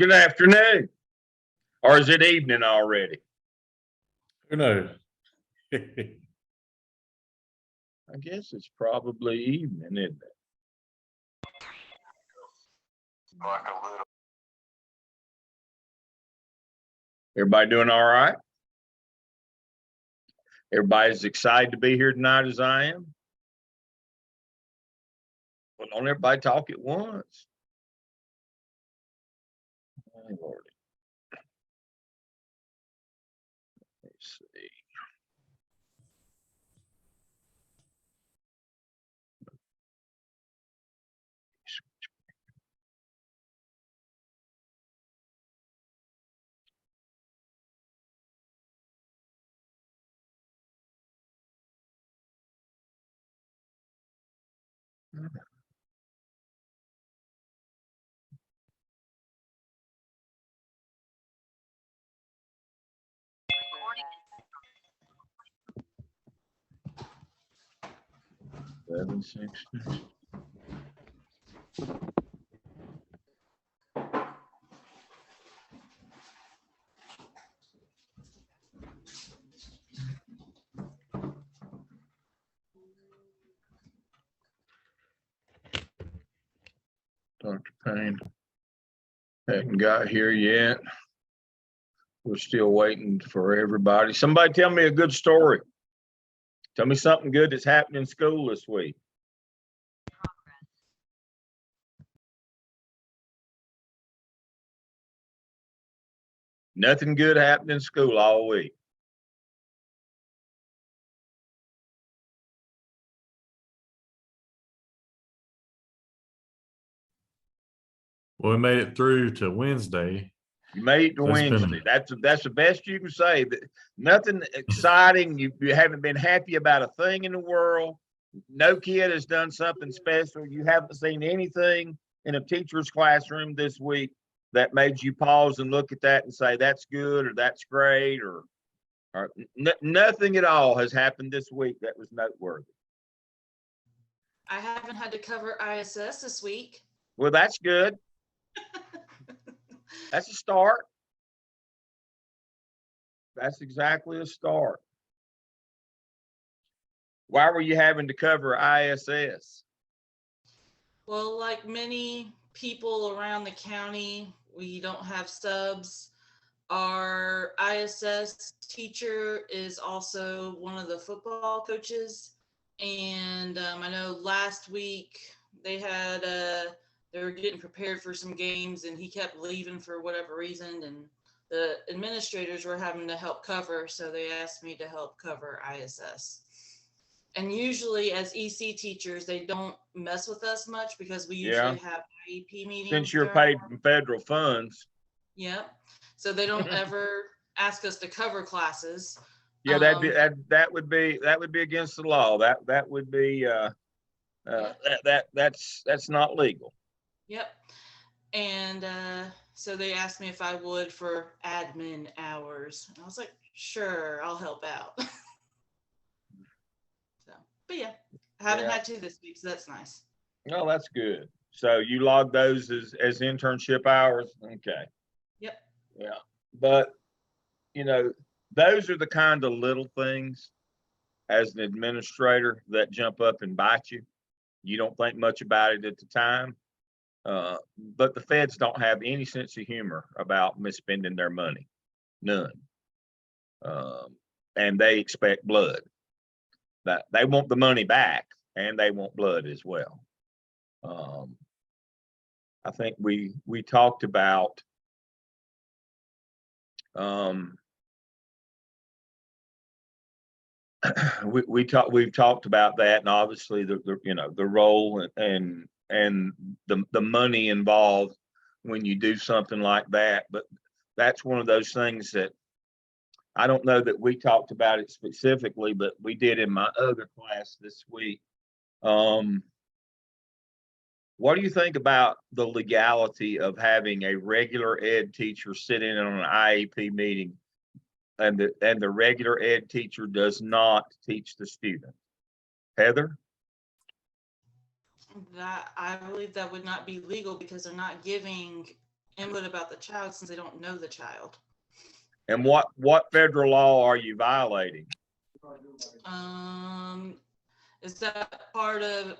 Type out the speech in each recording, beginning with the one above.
Good afternoon. Or is it evening already? Who knows? I guess it's probably evening, isn't it? Everybody doing all right? Everybody's excited to be here tonight as I am? Well, don't everybody talk at once. Oh, Lordy. Let's see. Seven, 6. Dr. Payne hadn't got here yet. We're still waiting for everybody. Somebody tell me a good story. Tell me something good that's happened in school this week. Nothing good happened in school all week. Well, we made it through to Wednesday. You made it to Wednesday. That's the best you can say. That nothing exciting. You haven't been happy about a thing in the world. No kid has done something special. You haven't seen anything in a teacher's classroom this week that made you pause and look at that and say that's good or that's great or nothing at all has happened this week that was noteworthy. I haven't had to cover ISS this week. Well, that's good. That's a start. That's exactly a start. Why were you having to cover ISS? Well, like many people around the county, we don't have subs. Our ISS teacher is also one of the football coaches. And I know last week they had, they were getting prepared for some games and he kept leaving for whatever reason. And the administrators were having to help cover. So they asked me to help cover ISS. And usually as EC teachers, they don't mess with us much because we usually have IEP meetings. Since you're paid from federal funds. Yep. So they don't ever ask us to cover classes. Yeah, that would be against the law. That would be that's not legal. Yep. And so they asked me if I would for admin hours. And I was like, sure, I'll help out. So, but yeah, I haven't had to this week, so that's nice. No, that's good. So you log those as internship hours. Okay. Yep. Yeah. But you know, those are the kind of little things as an administrator that jump up and bite you. You don't think much about it at the time. But the feds don't have any sense of humor about misspending their money. None. And they expect blood. That they want the money back and they want blood as well. I think we talked about we've talked about that, and obviously the role and the money involved when you do something like that. But that's one of those things that I don't know that we talked about it specifically, but we did in my other class this week. What do you think about the legality of having a regular ed teacher sit in on an IEP meeting and the regular ed teacher does not teach the student? Heather? That I believe that would not be legal because they're not giving input about the child since they don't know the child. And what federal law are you violating? Is that part of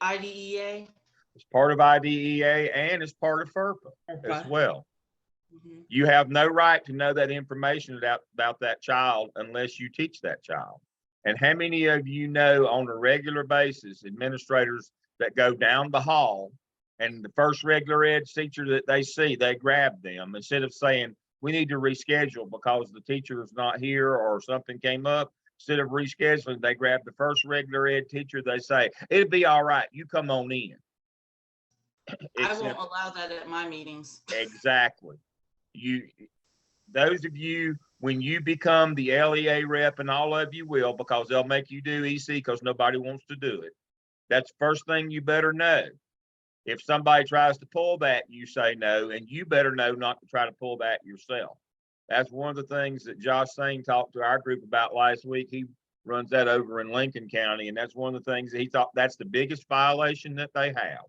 IDEA? It's part of IDEA and it's part of FERPA as well. Mm-hmm. You have no right to know that information about that child unless you teach that child. And how many of you know on a regular basis, administrators that go down the hall and the first regular ed teacher that they see, they grab them instead of saying, we need to reschedule because the teacher is not here or something came up. Instead of rescheduling, they grab the first regular ed teacher. They say, it'll be all right. You come on in. I won't allow that at my meetings. Exactly. Those of you, when you become the LEA rep, and all of you will, because they'll make you do EC because nobody wants to do it. That's the first thing you better know. If somebody tries to pull that, you say no, and you better know not to try to pull that yourself. That's one of the things that Josh Singh talked to our group about last week. He runs that over in Lincoln County, and that's one of the things that he thought that's the biggest violation that they have,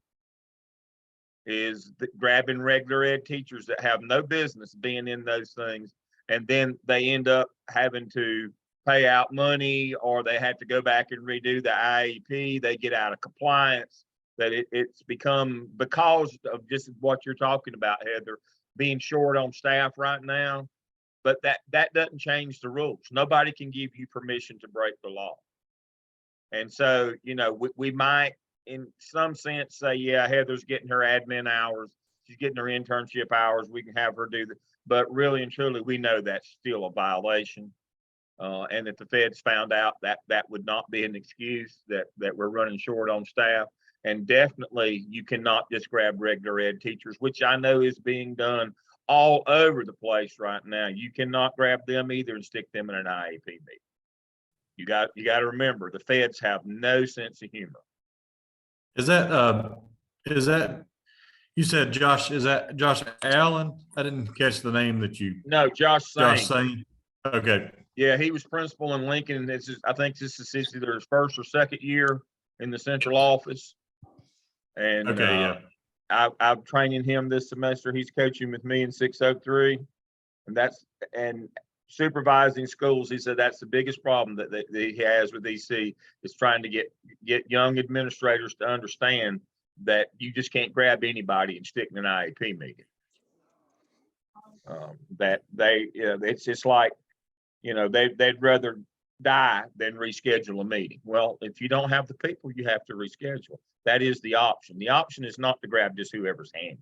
is grabbing regular ed teachers that have no business being in those things, and then they end up having to pay out money, or they have to go back and redo the IEP. They get out of compliance. That it's become, because of just what you're talking about, Heather, being short on staff right now. But that doesn't change the rules. Nobody can give you permission to break the law. And so, we might, in some sense, say, yeah, Heather's getting her admin hours. She's getting her internship hours. We can have her do that. But really and truly, we know that's still a violation. And if the feds found out, that would not be an excuse that we're running short on staff. And definitely, you cannot just grab regular ed teachers, which I know is being done all over the place right now. You cannot grab them either and stick them in an IEP meeting. You got to remember, the feds have no sense of humor. Is that you said Josh? Is that Josh Allen? I didn't catch the name that you. No, Josh Singh. Josh Singh. Okay. Yeah, he was principal in Lincoln. I think this is either his first or second year in the central office. And okay, yeah. I'm training him this semester. He's coaching with me in 603, and supervising schools. He said that's the biggest problem that he has with EC, is trying to get young administrators to understand that you just can't grab anybody and stick in an IEP meeting. It's just like, they'd rather die than reschedule a meeting. Well, if you don't have the people, you have to reschedule. That is the option. The option is not to grab just whoever's handy.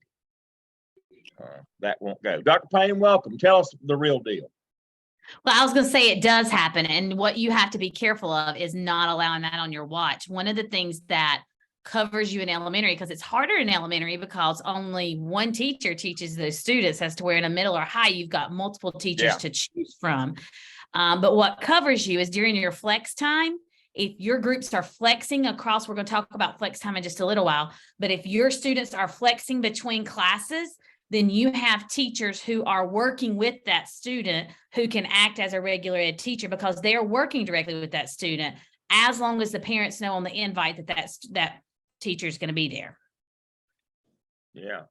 That won't go. Dr. Payne, welcome. Tell us the real deal. Well, I was going to say it does happen. And what you have to be careful of is not allowing that on your watch. One of the things that covers you in elementary, because it's harder in elementary because only one teacher teaches those students, as to where in a middle or high, you've got multiple teachers to choose from. But what covers you is during your flex time. If your groups are flexing across, we're going to talk about flex time in just a little while, but if your students are flexing between classes, then you have teachers who are working with that student who can act as a regular ed teacher because they're working directly with that student, as long as the parents know on the invite that teacher is going to be there. Yeah.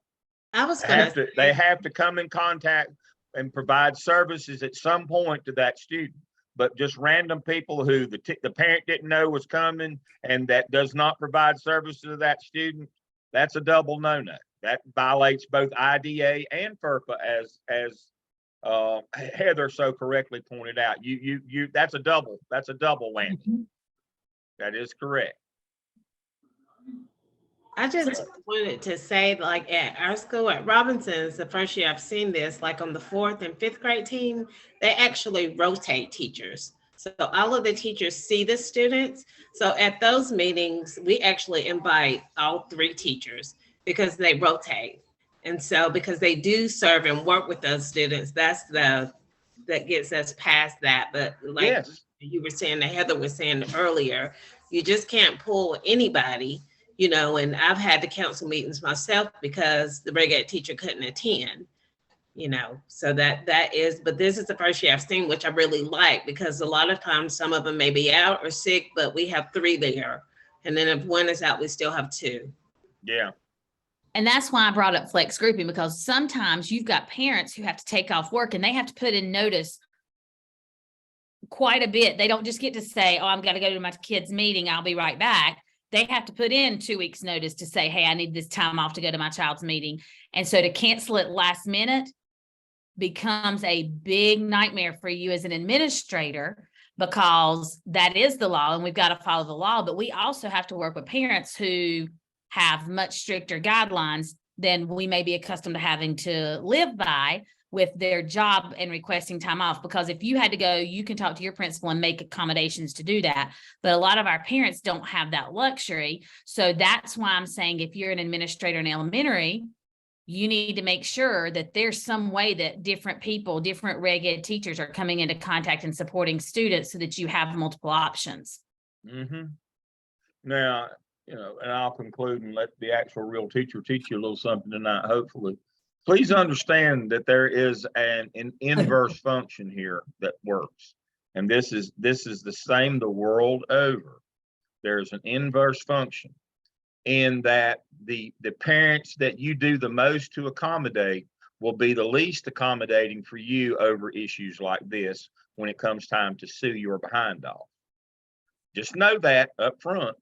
They have to come in contact and provide services at some point to that student. But just random people who the parent didn't know was coming and that does not provide service to that student, that's a double no-no. That violates both IDA and FERPA, as Heather so correctly pointed out. That's a double whammy. Mm-hmm. That is correct. I just wanted to say, like at our school at Robinson's, the first year I've seen this, like on the 4th and 5th grade team, they actually rotate teachers. So all of the teachers see the students. So at those meetings, we actually invite all 3 teachers because they rotate. And so because they do serve and work with those students, that gets us past that. But like you were saying, Heather was saying earlier, you just can't pull anybody. And I've had to cancel meetings myself because the regular teacher couldn't attend, so that is, but this is the first year I've seen, which I really like, because a lot of times some of them may be out or sick, but we have 3 there. And then if one is out, we still have 2. Yeah. And that's why I brought up flex grouping, because sometimes you've got parents who have to take off work and they have to put in notice quite a bit. They don't just get to say, oh, I'm going to go to my kid's meeting, I'll be right back. They have to put in 2 weeks notice to say, hey, I need this time off to go to my child's meeting. And so to cancel it last minute becomes a big nightmare for you as an administrator, because that is the law and we've got to follow the law. But we also have to work with parents who have much stricter guidelines than we may be accustomed to having to live by with their job and requesting time off. Because if you had to go, you can talk to your principal and make accommodations to do that. But a lot of our parents don't have that luxury. So that's why I'm saying, if you're an administrator in elementary, you need to make sure that there's some way that different people, different reg ed teachers are coming into contact and supporting students so that you have multiple options. Now, and I'll conclude and let the actual real teacher teach you a little something tonight, hopefully. Please understand that there is an inverse function here that works. And this is the same the world over. There's an inverse function in that the parents that you do the most to accommodate will be the least accommodating for you over issues like this when it comes time to sue your behind off. Just know that up front,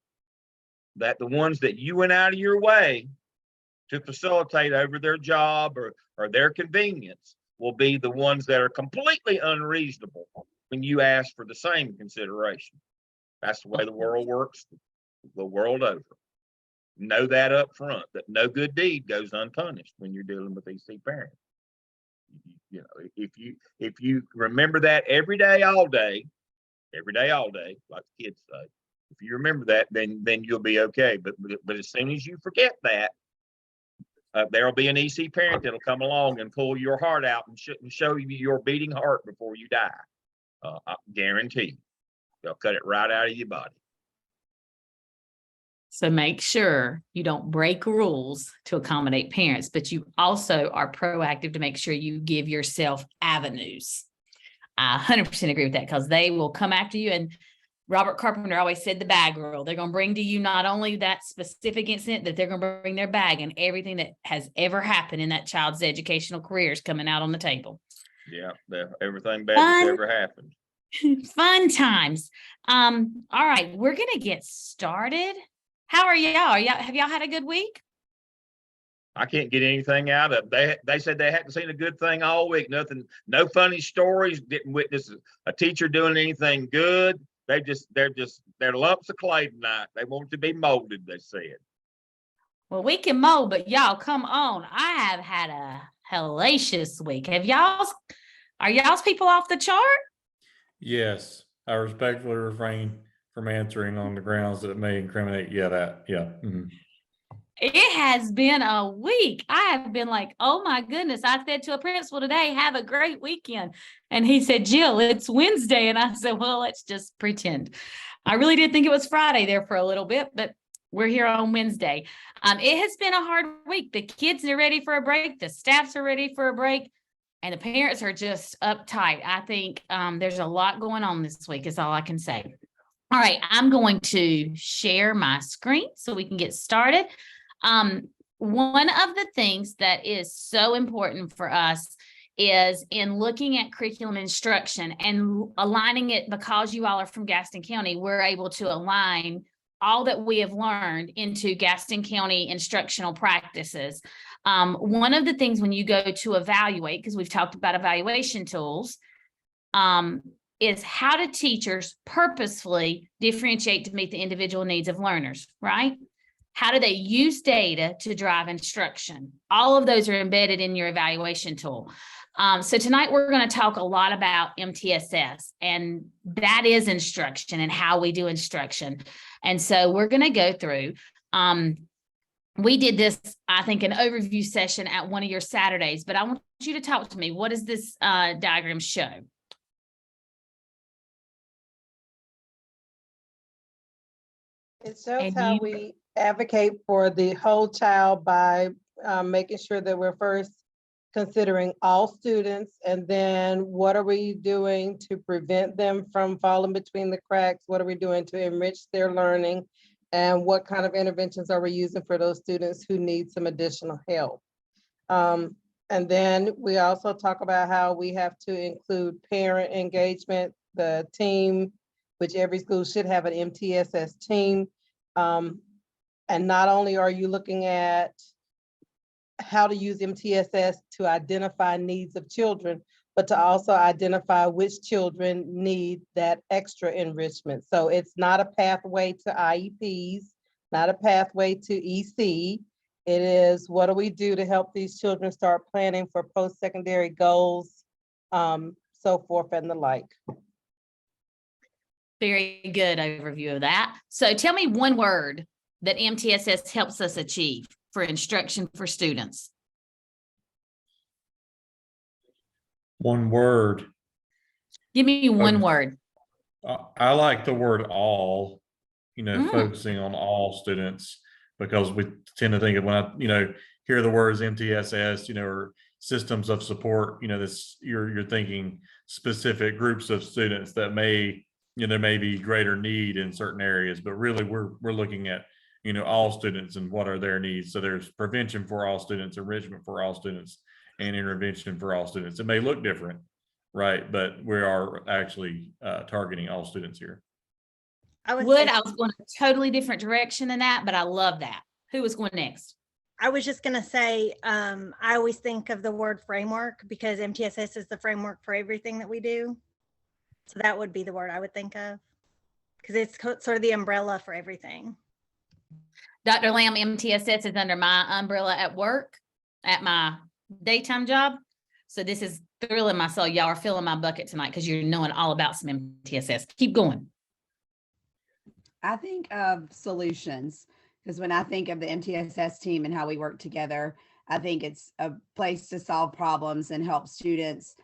that the ones that you went out of your way to facilitate over their job or their convenience will be the ones that are completely unreasonable when you ask for the same consideration. That's the way the world works, the world over. Know that up front, that no good deed goes unpunished when you're dealing with EC parents. If you remember that every day, all day, like the kids say, if you remember that, then you'll be okay. But as soon as you forget that, there'll be an EC parent that'll come along and pull your heart out and show you your beating heart before you die. I guarantee you, they'll cut it right out of your body. So make sure you don't break rules to accommodate parents, but you also are proactive to make sure you give yourself avenues. I 100% agree with that, because they will come after you. And Robert Carpenter always said the bag rule. They're going to bring to you not only that specific incident, that they're going to bring their bag, and everything that has ever happened in that child's educational career is coming out on the table. Yeah, everything bad that's ever happened. Fun times. All right, we're going to get started. How are y'all? Have y'all had a good week? I can't get anything out of it. They said they hadn't seen a good thing all week. Nothing, no funny stories. Didn't witness a teacher doing anything good. They're lumps of clay tonight. They want to be molded, they said. Well, we can mold, but y'all come on. I have had a hellacious week. Are y'all's people off the chart? Yes, I respectfully refrain from answering on the grounds that it may incriminate. Mm-hmm. It has been a week. I have been like, oh my goodness. I said to a principal today, have a great weekend. And he said, Jill, it's Wednesday. And I said, well, let's just pretend. I really did think it was Friday there for a little bit, but we're here on Wednesday. It has been a hard week. The kids are ready for a break. The staffs are ready for a break. And the parents are just uptight. I think there's a lot going on this week is all I can say. All right, I'm going to share my screen so we can get started. One of the things that is so important for us is in looking at curriculum instruction and aligning it, because you all are from Gaston County, we're able to align all that we have learned into Gaston County instructional practices. One of the things when you go to evaluate, because we've talked about evaluation tools, is how do teachers purposefully differentiate to meet the individual needs of learners, right? How do they use data to drive instruction? All of those are embedded in your evaluation tool. So tonight we're going to talk a lot about MTSS, and that is instruction and how we do instruction. And so we're going to go through. We did this, I think, an overview session at one of your Saturdays, but I want you to talk to me. What does this diagram show? It shows how we advocate for the whole child by making sure that we're first considering all students, and then what are we doing to prevent them from falling between the cracks? What are we doing to enrich their learning? And what kind of interventions are we using for those students who need some additional help? And then we also talk about how we have to include parent engagement, the team, which every school should have an MTSS team. And not only are you looking at how to use MTSS to identify needs of children, but to also identify which children need that extra enrichment. So it's not a pathway to IEPs, not a pathway to EC. It is, what do we do to help these children start planning for post-secondary goals, so forth and the like. Very good overview of that. So tell me one word that MTSS helps us achieve for instruction for students. One word. Give me one Okay. word. I like the word all, Mm. focusing on all students, because we tend to think of, when I, hear the words MTSS, or systems of support, this, you're thinking specific groups of students that may, there may be greater need in certain areas, but really we're looking at, all students and what are their needs. So there's prevention for all students, enrichment for all students, and intervention for all students. It may look different, right? But we are actually targeting all students here. I was going a totally different direction than that, but I love that. Who was going next? I was just going to say, I always think of the word framework, because MTSS is the framework for everything that we do. So that would be the word I would think of, because it's sort of the umbrella for everything. Dr. Lamb, MTSS is under my umbrella at work, at my daytime job. So this is thrilling my soul. Y'all are filling my bucket tonight because you're knowing all about some MTSS. Keep going. I think of solutions, because when I think of the MTSS team and how we work together, I think it's a place to solve problems and help students,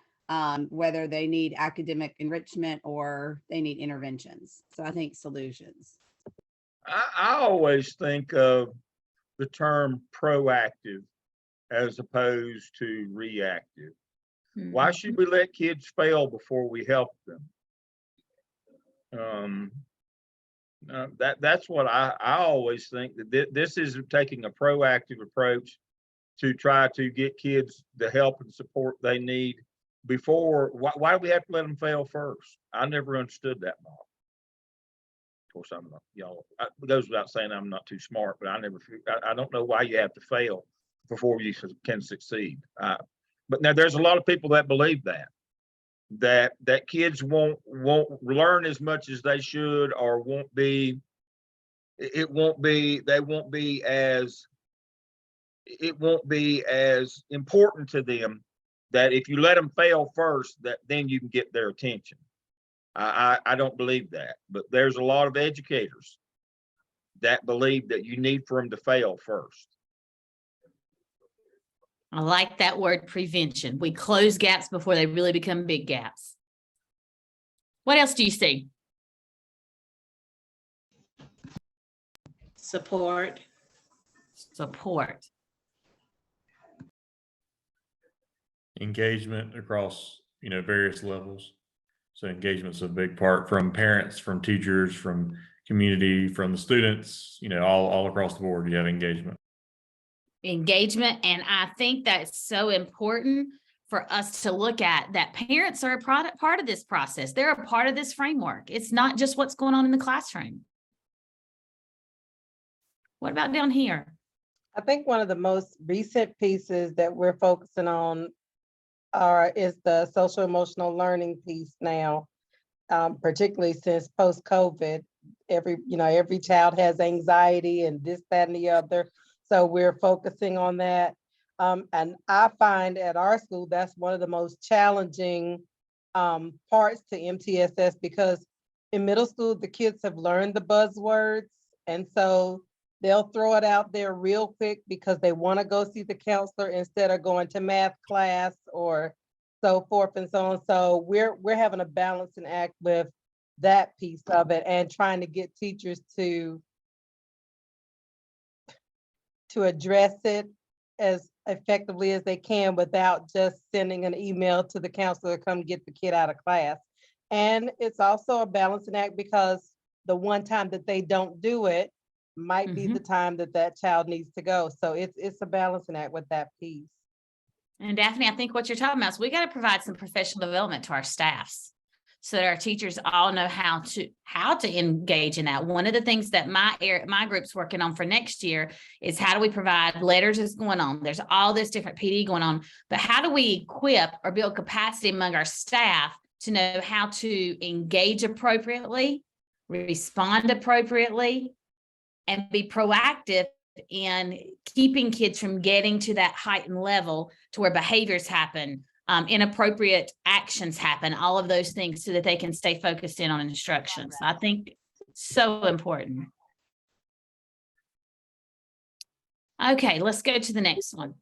whether they need academic enrichment or they need interventions. So I think solutions. I always think of the term proactive as opposed to reactive. Why should we let kids fail before we help them? That's what I always think, that this is taking a proactive approach to try to get kids the help and support they need before. Why do we have to let them fail first? I never understood that model. Of course, I'm not, it goes without saying I'm not too smart, but I don't know why you have to fail before you can succeed. But now there's a lot of people that believe that kids won't learn as much as they should, or it won't be as important to them, that if you let them fail first, that then you can get their attention. I don't believe that, but there's a lot of educators that believe that you need for them to fail first. I like that word, prevention. We close gaps before they really become big gaps. What else do you see? Support. Support. Engagement across, various levels. So engagement's a big part, from parents, from teachers, from community, from the students, all across the board, you have engagement. Engagement. And I think that's so important for us to look at, that parents are a part of this process. They're a part of this framework. It's not just what's going on in the classroom. What about down here? I think one of the most recent pieces that we're focusing on is the social emotional learning piece now, particularly since post-COVID. Every child has anxiety and this, that, and the other. So we're focusing on that. And I find at our school, that's one of the most challenging parts to MTSS, because in middle school, the kids have learned the buzzwords. And so they'll throw it out there real quick because they want to go see the counselor instead of going to math class or so forth and so on. So we're having a balancing act with that piece of it, and trying to get teachers to address it as effectively as they can without just sending an email to the counselor to come get the kid out of class. And it's also a balancing act, because the one time that they don't do it, might be the time that that child needs to go. So it's a balancing act with that piece. And Daphne, I think what you're talking about is we got to provide some professional development to our staffs so that our teachers all know how to engage in that. One of the things that my group's working on for next year is how do we provide letters is going on. There's all this different PD going on, but how do we equip or build capacity among our staff to know how to engage appropriately, respond appropriately, and be proactive in keeping kids from getting to that heightened level to where behaviors happen, inappropriate actions happen, all of those things so that they can stay focused in on instructions. I think so important. Okay, let's go to the next one.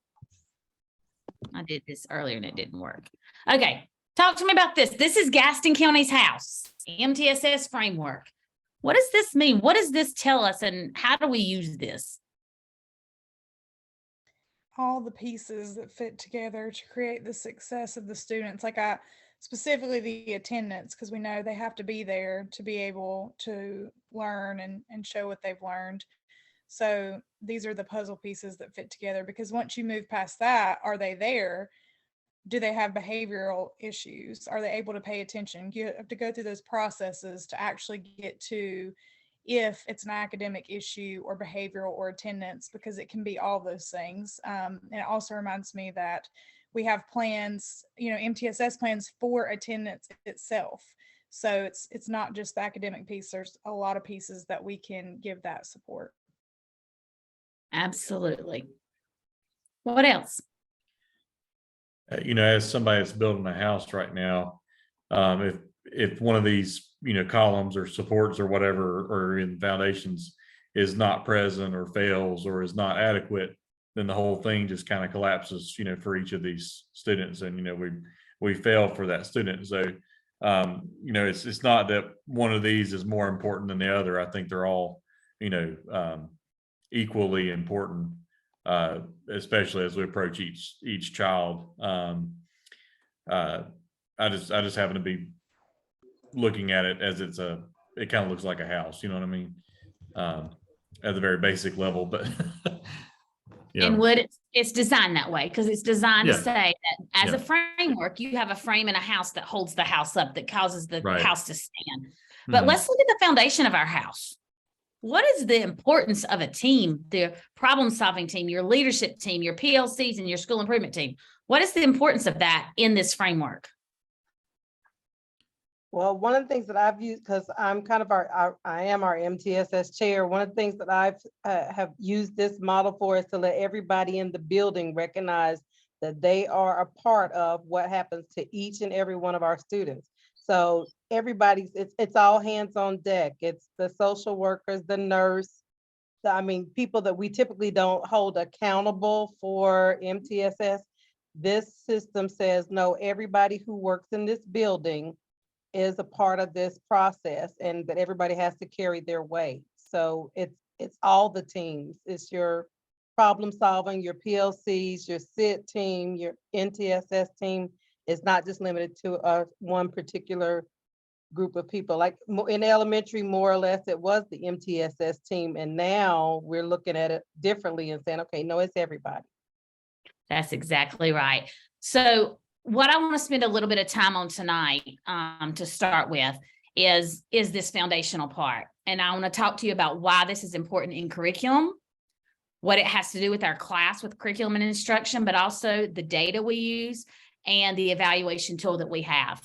I did this earlier and it didn't work. Okay, talk to me about this. This is Gaston County's house, MTSS framework. What does this mean? What does this tell us and how do we use this? All the pieces that fit together to create the success of the students, like specifically the attendance, because we know they have to be there to be able to learn and show what they've learned. So these are the puzzle pieces that fit together, because once you move past that, are they there? Do they have behavioral issues? Are they able to pay attention? You have to go through those processes to actually get to if it's an academic issue or behavioral or attendance, because it can be all those things. And it also reminds me that we have plans, MTSS plans for attendance itself. So it's not just the academic piece. There's a lot of pieces that we can give that support. Absolutely. What else? As somebody that's building a house right now, if one of these, columns or supports or whatever, or in foundations is not present or fails or is not adequate, then the whole thing just kind of collapses, for each of these students. And, we fail for that student. So, it's not that one of these is more important than the other. I think they're all, equally important, especially as we approach each child. I just happen to be looking at it as it kind of looks like a house, you know what I mean? At the very basic level, but and it's designed that way because it's designed to say that as a framework, you have a frame in a house that holds the house up, that causes the house to stand. But let's look at the foundation of our house. What is the importance of a team, the problem-solving team, your leadership team, your PLCs, and your school improvement team? What is the importance of that in this framework? Well, one of the things that I've used, because I'm kind of I am our MTSS chair, one of the things that I've have used this model for is to let everybody in the building recognize that they are a part of what happens to each and every one of our students. So everybody's, it's all hands on deck. It's the social workers, the nurse, people that we typically don't hold accountable for MTSS. This system says, no, everybody who works in this building is a part of this process and that everybody has to carry their weight. So it's all the teams. It's your problem solving, your PLCs, your SIT team, your NTSS team. It's not just limited to one particular group of people. Like in elementary, more or less, it was the MTSS team. And now we're looking at it differently and saying, okay, no, it's everybody. That's exactly right. So what I want to spend a little bit of time on tonight to start with is this foundational part. And I want to talk to you about why this is important in curriculum, what it has to do with our class with curriculum and instruction, but also the data we use and the evaluation tool that we have.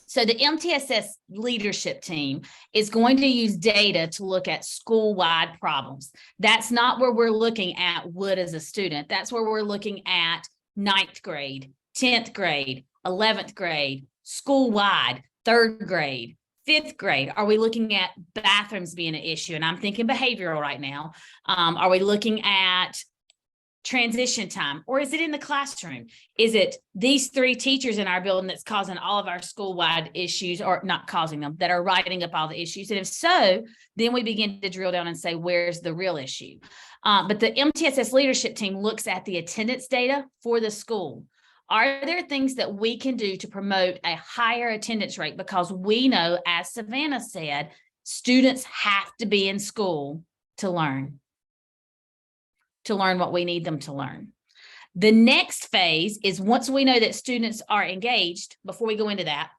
So the MTSS leadership team is going to use data to look at school-wide problems. That's not where we're looking at Wood as a student. That's where we're looking at 9th grade, 10th grade, 11th grade, school-wide, 3rd grade, 5th grade. Are we looking at bathrooms being an issue? And I'm thinking behavioral right now. Are we looking at transition time, or is it in the classroom? Is it these 3 teachers in our building that's causing all of our school-wide issues, or not causing them, that are writing up all the issues? And if so, then we begin to drill down and say, where's the real issue? But the MTSS leadership team looks at the attendance data for the school. Are there things that we can do to promote a higher attendance rate? Because we know, as Savannah said, students have to be in school to learn what we need them to learn. The next phase is once we know that students are engaged, before we go into that,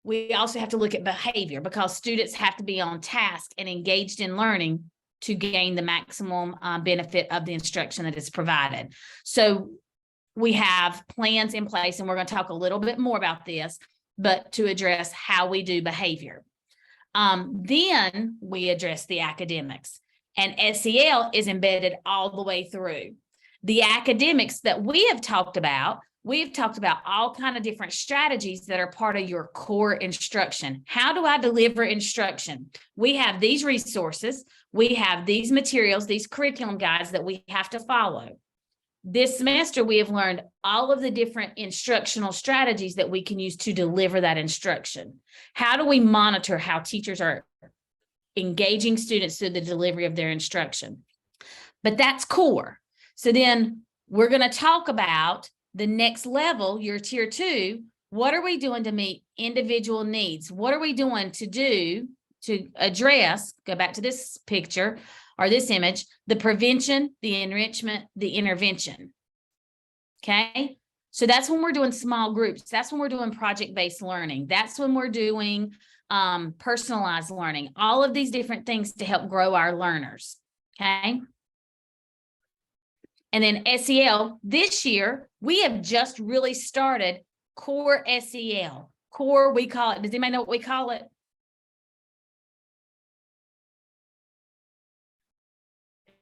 we also have to look at behavior, because students have to be on task and engaged in learning to gain the maximum benefit of the instruction that is provided. So we have plans in place, and we're going to talk a little bit more about this, but to address how we do behavior. Then we address the academics, and SEL is embedded all the way through. The academics that we have talked about, we've talked about all kind of different strategies that are part of your core instruction. How do I deliver instruction? We have these resources, we have these materials, these curriculum guides that we have to follow. This semester, we have learned all of the different instructional strategies that we can use to deliver that instruction. How do we monitor how teachers are engaging students through the delivery of their instruction? But that's core. So then we're going to talk about the next level, your tier 2. What are we doing to meet individual needs? What are we doing to address, go back to this picture or this image, the prevention, the enrichment, the intervention. Okay. So that's when we're doing small groups. That's when we're doing project-based learning. That's when we're doing personalized learning, all of these different things to help grow our learners. Okay. And then SEL, this year, we have just really started core SEL. Core, we call it, does anybody know what we call it?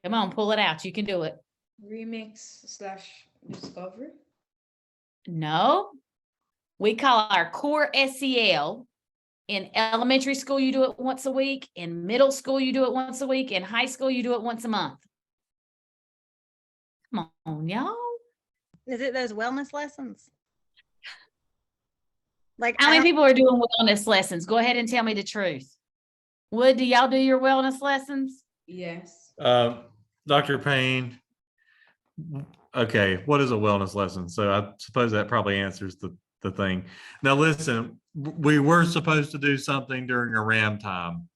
Come on, pull it out. You can do it. Remix/discovery? No, we call our core SEL. In elementary school, you do it once a week. In middle school, you do it once a week. In high school, you do it once a month. Come on, y'all. Is it those wellness lessons? Like, How many people are doing wellness lessons? Go ahead and tell me the truth. Wood, do y'all do your wellness lessons? Yes. Dr. Payne, okay, what is a wellness lesson? So I suppose that probably answers the thing. Now listen, we were supposed to do something during a RAM time.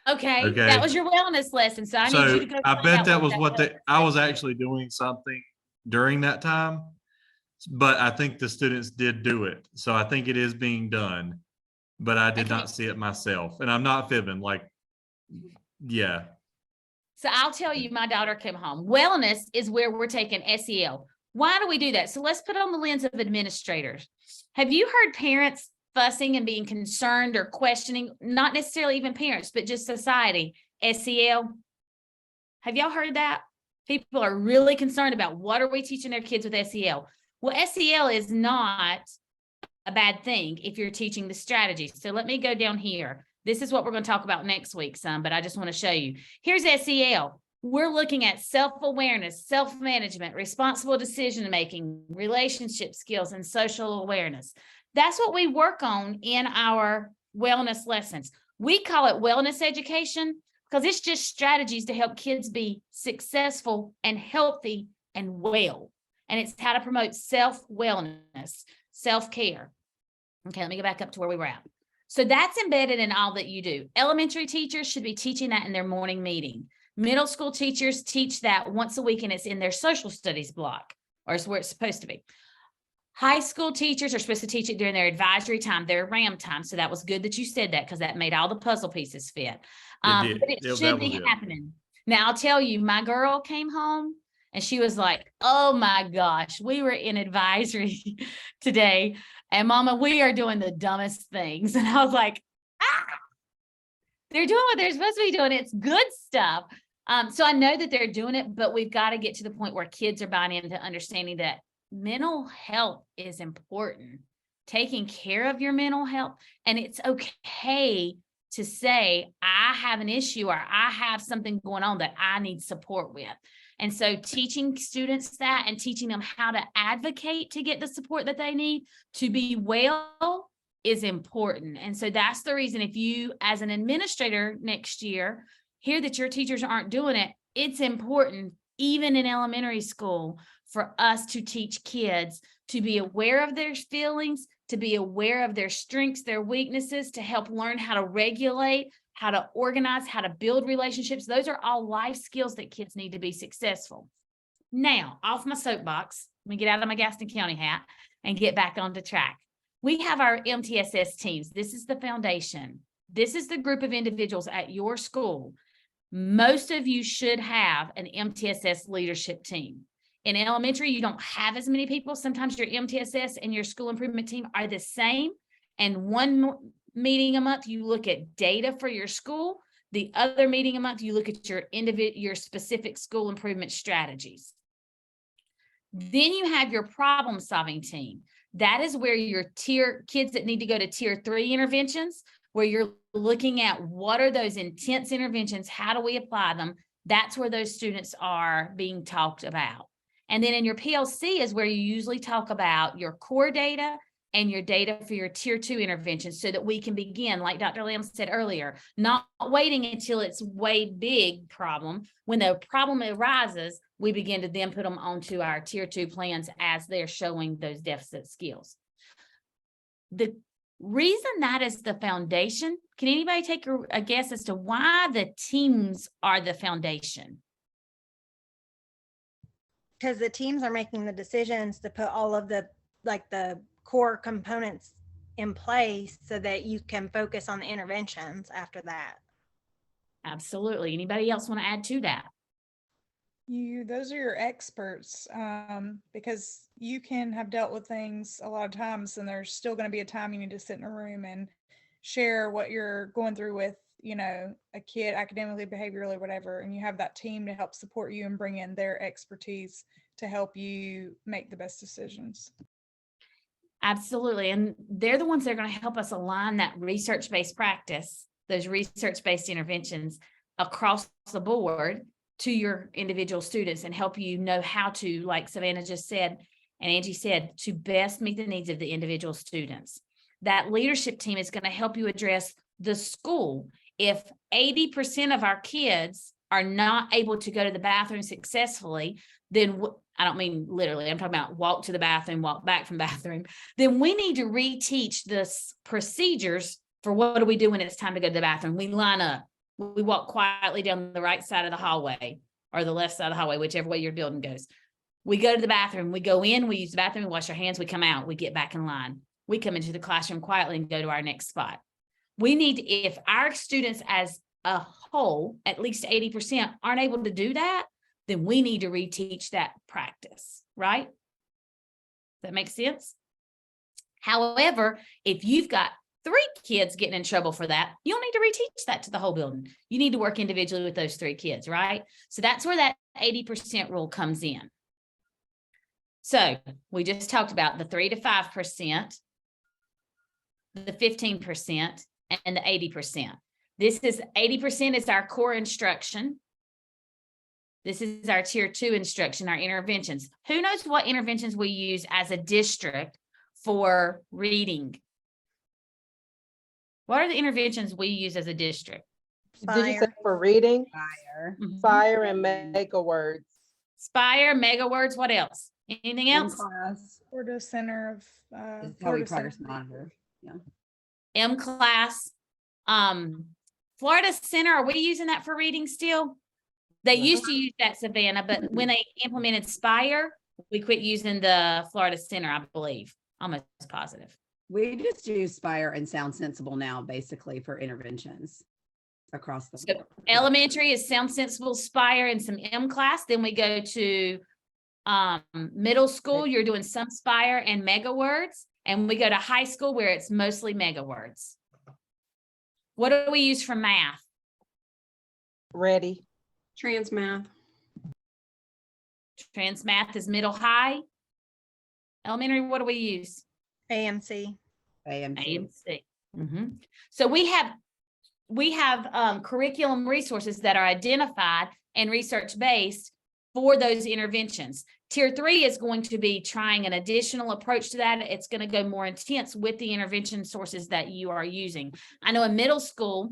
Okay, that was your wellness lesson. So I need you to go. I bet that was I was actually doing something during that time, but I think the students did do it. So I think it is being done, but I did not see it myself. And I'm not fibbing, like, yeah. So I'll tell you, my daughter came home. Wellness is where we're taking SEL. Why do we do that? So let's put on the lens of administrators. Have you heard parents fussing and being concerned or questioning, not necessarily even parents, but just society, SEL? Have y'all heard that? People are really concerned about what are we teaching their kids with SEL? Well, SEL is not a bad thing if you're teaching the strategies. So let me go down here. This is what we're going to talk about next week, son, but I just want to show you. Here's SEL. We're looking at self-awareness, self-management, responsible decision-making, relationship skills, and social awareness. That's what we work on in our wellness lessons. We call it wellness education because it's just strategies to help kids be successful and healthy and well. And it's how to promote self-wellness, self-care. Okay, let me go back up to where we were at. So that's embedded in all that you do. Elementary teachers should be teaching that in their morning meeting. Middle school teachers teach that once a week, and it's in their social studies block, or it's where it's supposed to be. High school teachers are supposed to teach it during their advisory time, their RAM time. So that was good that you said that because that made all the puzzle pieces fit. But it should be happening. Now, I'll tell you, my girl came home and she was like, oh my gosh, we were in advisory today. And Mama, we are doing the dumbest things. And I was like, they're doing what they're supposed to be doing. It's good stuff. So I know that they're doing it, but we've got to get to the point where kids are buying into understanding that mental health is important. Taking care of your mental health. And it's okay to say, I have an issue or I have something going on that I need support with. And so teaching students that and teaching them how to advocate to get the support that they need to be well is important. And so that's the reason if you, as an administrator next year, hear that your teachers aren't doing it, it's important, even in elementary school, for us to teach kids to be aware of their feelings, to be aware of their strengths, their weaknesses, to help learn how to regulate, how to organize, how to build relationships. Those are all life skills that kids need to be successful. Now, off my soapbox, let me get out of my Gaston County hat and get back onto track. We have our MTSS teams. This is the foundation. This is the group of individuals at your school. Most of you should have an MTSS leadership team. In elementary, you don't have as many people. Sometimes your MTSS and your school improvement team are the same. And one meeting a month, you look at data for your school. The other meeting a month, you look at your specific school improvement strategies. Then you have your problem solving team. That is where your kids that need to go to tier 3 interventions, where you're looking at what are those intense interventions, how do we apply them? That's where those students are being talked about. And then in your PLC is where you usually talk about your core data and your data for your tier 2 interventions, so that we can begin, like Dr. Lamb said earlier, not waiting until it's way big problem. When the problem arises, we begin to then put them onto our tier 2 plans as they're showing those deficit skills. The reason that is the foundation, can anybody take a guess as to why the teams are the foundation? Because the teams are making the decisions to put all of the core components in place so that you can focus on the interventions after that. Absolutely. Anybody else want to add to that? Those are your experts, because you can have dealt with things a lot of times, and there's still going to be a time you need to sit in a room and share what you're going through with, a kid academically, behaviorally, whatever. And you have that team to help support you and bring in their expertise to help you make the best decisions. Absolutely. And they're the ones that are going to help us align that research-based practice, those research-based interventions across the board to your individual students, and help you know how to, like Savannah just said, and Angie said, to best meet the needs of the individual students. That leadership team is going to help you address the school. If 80% of our kids are not able to go to the bathroom successfully, then I don't mean literally, I'm talking about walk to the bathroom, walk back from bathroom, then we need to reteach the procedures for what do we do when it's time to go to the bathroom. We line up, we walk quietly down the right side of the hallway or the left side of the hallway, whichever way your building goes. We go to the bathroom, we go in, we use the bathroom, we wash our hands, we come out, we get back in line. We come into the classroom quietly and go to our next spot. We need, if our students as a whole, at least 80% aren't able to do that, then we need to reteach that practice, right? Does that make sense? However, if you've got 3 kids getting in trouble for that, you don't need to reteach that to the whole building. You need to work individually with those 3 kids, right? So that's where that 80% rule comes in. So we just talked about the 3 to 5%, the 15%, and the 80%. This is 80% is our core instruction. This is our tier 2 instruction, our interventions. Who knows what interventions we use as a district for reading? What are the interventions we use as a district? Did you say for reading? Fire. Fire and mega words. Spire, mega words, what else? Anything else? M-Class Florida Center of is how we progress monitor. Yeah. M-Class. Florida Center, are we using that for reading still? They used to use that, Savannah, but when they implemented Spire, we quit using the Florida Center, I believe. Almost positive. We just use Spire and Sound Sensible now, basically, for interventions across the board. Elementary is Sound Sensible, Spire, and some M-Class. Then we go to middle school, you're doing some Spire and mega words. And we go to high school where it's mostly mega words. What do we use for math? Ready. Transmath. Transmath is middle high. Elementary, what do we use? AMC. AMC. So we have curriculum resources that are identified and research-based for those interventions. Tier 3 is going to be trying an additional approach to that. It's going to go more intense with the intervention sources that you are using. I know in middle school,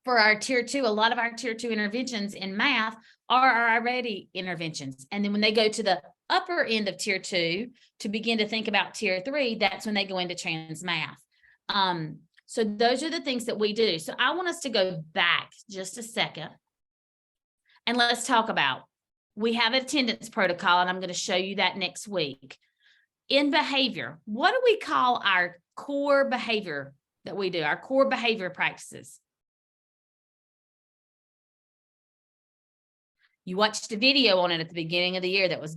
for our tier 2, a lot of our tier 2 interventions in math are already interventions. And then when they go to the upper end of tier 2 to begin to think about tier 3, that's when they go into trans math. So those are the things that we do. So I want us to go back just a second. And let's talk about, we have an attendance protocol, and I'm going to show you that next week. In behavior, what do we call our core behavior that we do, our core behavior practices? You watched a video on it at the beginning of the year that was,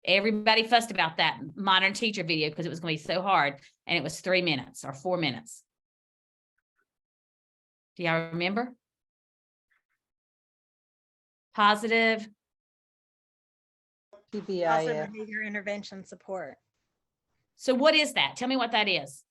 everybody fussed about that modern teacher video because it was going to be so hard, and it was 3 minutes or 4 minutes. Do y'all remember? Positive. Positive PBIS. behavior intervention support. So what is that? Tell me what that is.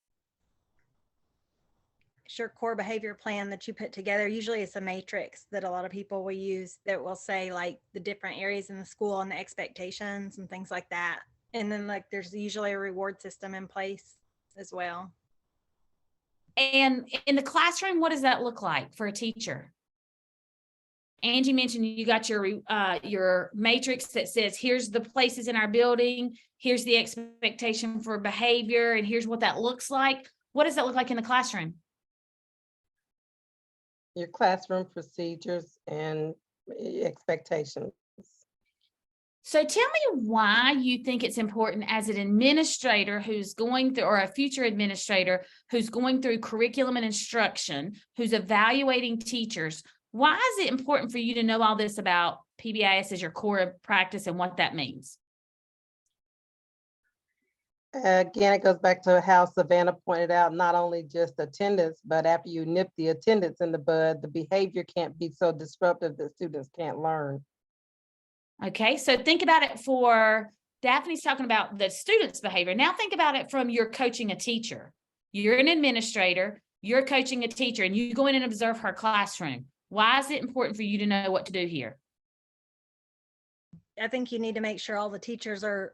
It's your core behavior plan that you put together. Usually it's a matrix that a lot of people will use that will say like the different areas in the school and the expectations and things like that. And then like there's usually a reward system in place as well. And in the classroom, what does that look like for a teacher? Angie mentioned you got your matrix that says, here's the places in our building, here's the expectation for behavior, and here's what that looks like. What does that look like in the classroom? Your classroom procedures and expectations. So tell me why you think it's important as an administrator who's going through, or a future administrator who's going through curriculum and instruction, who's evaluating teachers. Why is it important for you to know all this about PBIS as your core practice and what that means? Again, it goes back to how Savannah pointed out, not only just attendance, but after you nip the attendance in the bud, the behavior can't be so disruptive that students can't learn. Okay, so think about it for, Daphne's talking about the students' behavior. Now think about it from you're coaching a teacher. You're an administrator, you're coaching a teacher, and you go in and observe her classroom. Why is it important for you to know what to do here? I think you need to make sure all the teachers are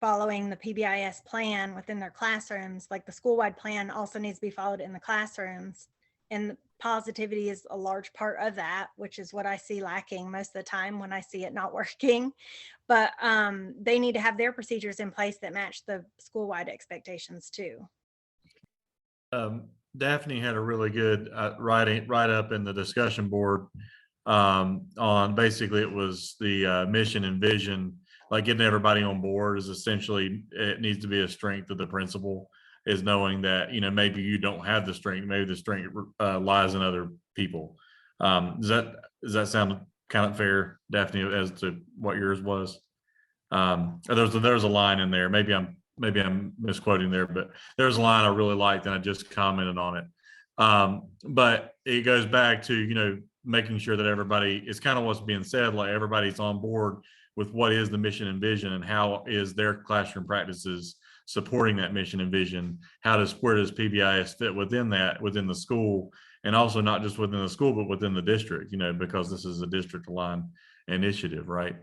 following the PBIS plan within their classrooms. Like the school-wide plan also needs to be followed in the classrooms. And positivity is a large part of that, which is what I see lacking most of the time when I see it not working. But they need to have their procedures in place that match the school-wide expectations too. Daphne had a really good write up in the discussion board on basically it was the mission and vision, like getting everybody on board is essentially, it needs to be a strength of the principal, is knowing that, you know, maybe you don't have the strength, maybe the strength lies in other people. Does that sound kind of fair, Daphne, as to what yours was? There's a line in there, maybe I'm misquoting there, but there's a line I really liked and I just commented on it. But it goes back to, you know, making sure that everybody, it's kind of what's being said, like everybody's on board with what is the mission and vision and how is their classroom practices supporting that mission and vision. Where does PBIS fit within that, within the school, and also not just within the school, but within the district, you know, because this is a district aligned initiative, right?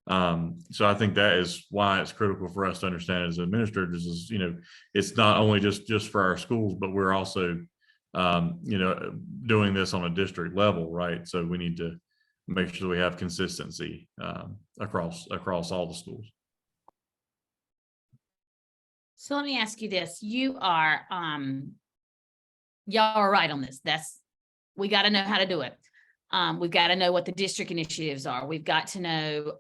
So I think that is why it's critical for us to understand as administrators is, you know, it's not only just for our schools, but we're also, you know, doing this on a district level, right? So we need to make sure we have consistency across all the schools. So let me ask you this. You are, y'all are right on this. We got to know how to do it. We've got to know what the district initiatives are. We've got to know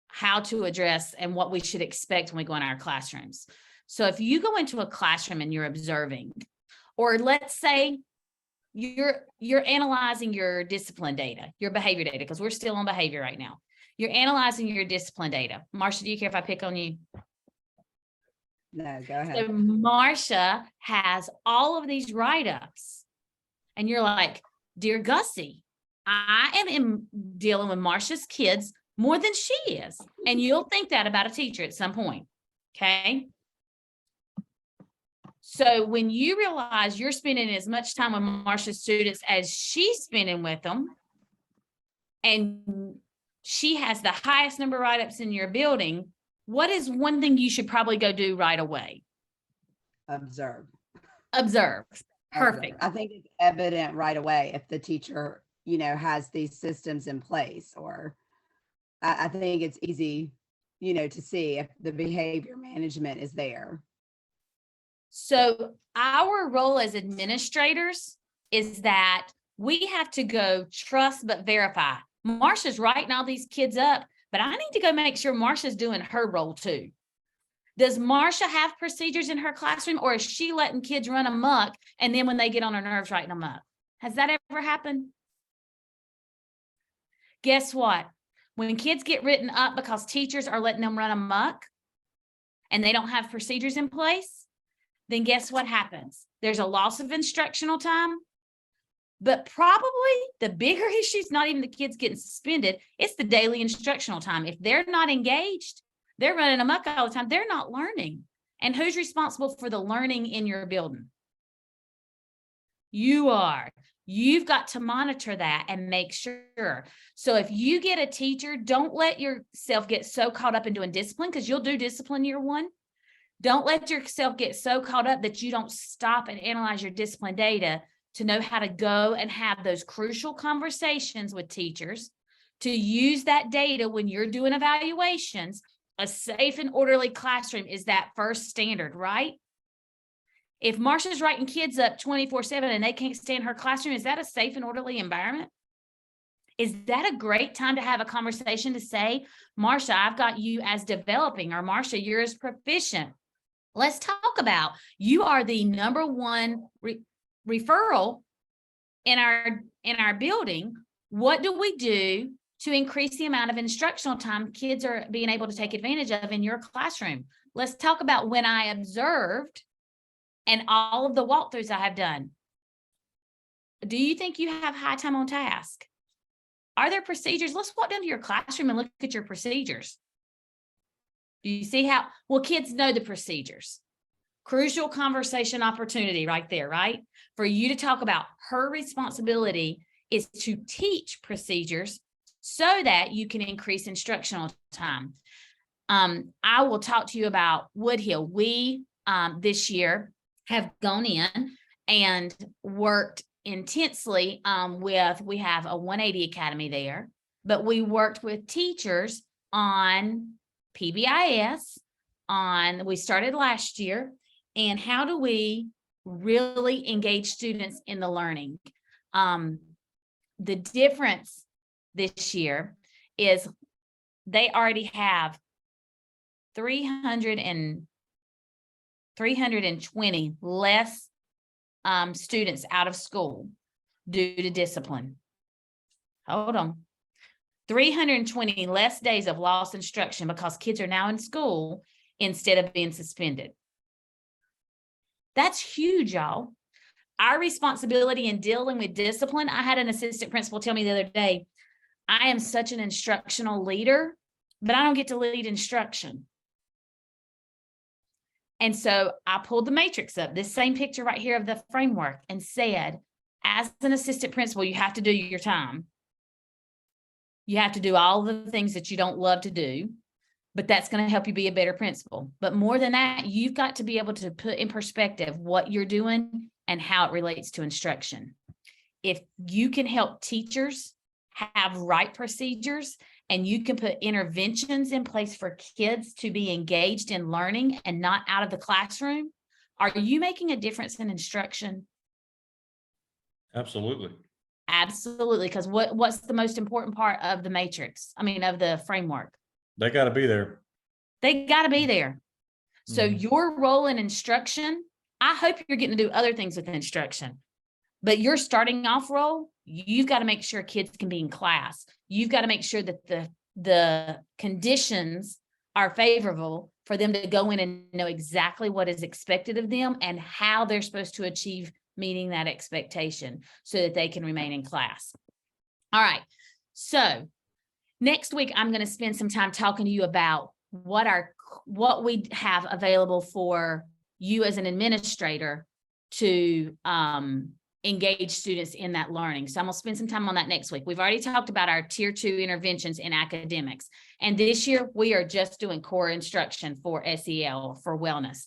how to address and what we should expect when we go in our classrooms. So if you go into a classroom and you're observing, or let's say you're analyzing your discipline data, your behavior data, because we're still on behavior right now. You're analyzing your discipline data. Marcia, do you care if I pick on you? No, go ahead. So Marcia has all of these write-ups and you're like, dear Gussie, I am dealing with Marcia's kids more than she is. And you'll think that about a teacher at some point, okay? So when you realize you're spending as much time with Marcia's students as she's spending with them, and she has the highest number of write-ups in your building, what is one thing you should probably go do right away? Observe. Perfect. I think it's evident right away if the teacher, you know, has these systems in place, or I think it's easy, you know, to see if the behavior management is there. So our role as administrators is that we have to go trust but verify. Marsha's writing all these kids up, but I need to go make sure Marsha's doing her role too. Does Marsha have procedures in her classroom, or is she letting kids run amok and then when they get on her nerves, writing them up? Has that ever happened? Guess what? When kids get written up because teachers are letting them run amok and they don't have procedures in place, then guess what happens? There's a loss of instructional time. But probably the bigger issue is not even the kids getting suspended, it's the daily instructional time. If they're not engaged, they're running amok all the time, they're not learning. And who's responsible for the learning in your building? You are. You've got to monitor that and make sure. So if you get a teacher, don't let yourself get so caught up in doing discipline, because you'll do discipline year one. Don't let yourself get so caught up that you don't stop and analyze your discipline data to know how to go and have those crucial conversations with teachers, to use that data when you're doing evaluations. A safe and orderly classroom is that first standard, right? If Marsha's writing kids up 24/7 and they can't stay in her classroom, is that a safe and orderly environment? Is that a great time to have a conversation to say, Marsha, I've got you as developing, or Marsha, you're as proficient. Let's talk about, you are the number one referral in our building. What do we do to increase the amount of instructional time kids are being able to take advantage of in your classroom? Let's talk about when I observed and all of the walkthroughs I have done. Do you think you have high time on task? Are there procedures? Let's walk down to your classroom and look at your procedures. Do you see how? Well, kids know the procedures. Crucial conversation opportunity right there, right? For you to talk about her responsibility is to teach procedures so that you can increase instructional time. I will talk to you about Woodhill. We, this year, have gone in and worked intensely we have a 180 Academy there, but we worked with teachers on PBIS, we started last year, and how do we really engage students in the learning? The difference this year is they already have 320 less students out of school due to discipline. Hold on. 320 less days of lost instruction because kids are now in school instead of being suspended. That's huge, y'all. Our responsibility in dealing with discipline. I had an assistant principal tell me the other day, I am such an instructional leader, but I don't get to lead instruction. And so I pulled the matrix up, this same picture right here of the framework, and said, as an assistant principal, you have to do your time. You have to do all the things that you don't love to do, but that's going to help you be a better principal. But more than that, you've got to be able to put in perspective what you're doing and how it relates to instruction. If you can help teachers have right procedures and you can put interventions in place for kids to be engaged in learning and not out of the classroom, are you making a difference in instruction? Absolutely. Absolutely. Because what's the most important part of the matrix? I mean, of the framework? They got to be there. They got to be there. So your role in instruction, I hope you're getting to do other things with instruction, but your starting off role, you've got to make sure kids can be in class. You've got to make sure that the conditions are favorable for them to go in and know exactly what is expected of them and how they're supposed to achieve meeting that expectation so that they can remain in class. All right. So next week, I'm going to spend some time talking to you about what we have available for you as an administrator to engage students in that learning. So I'm going to spend some time on that next week. We've already talked about our tier 2 interventions in academics. And this year we are just doing core instruction for SEL, for wellness.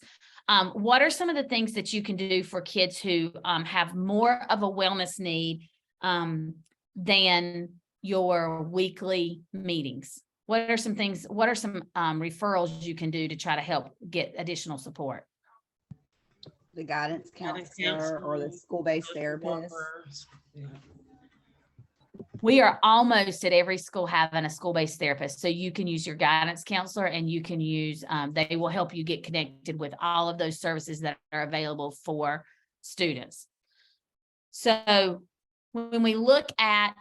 What are some of the things that you can do for kids who have more of a wellness need than your weekly meetings? What are some things, referrals you can do to try to help get additional support? The guidance Guidance counselor or the counselor, school-based social therapist. workers. Yeah. We are almost at every school having a school-based therapist. So you can use your guidance counselor and you can use, they will help you get connected with all of those services that are available for students. So when we look at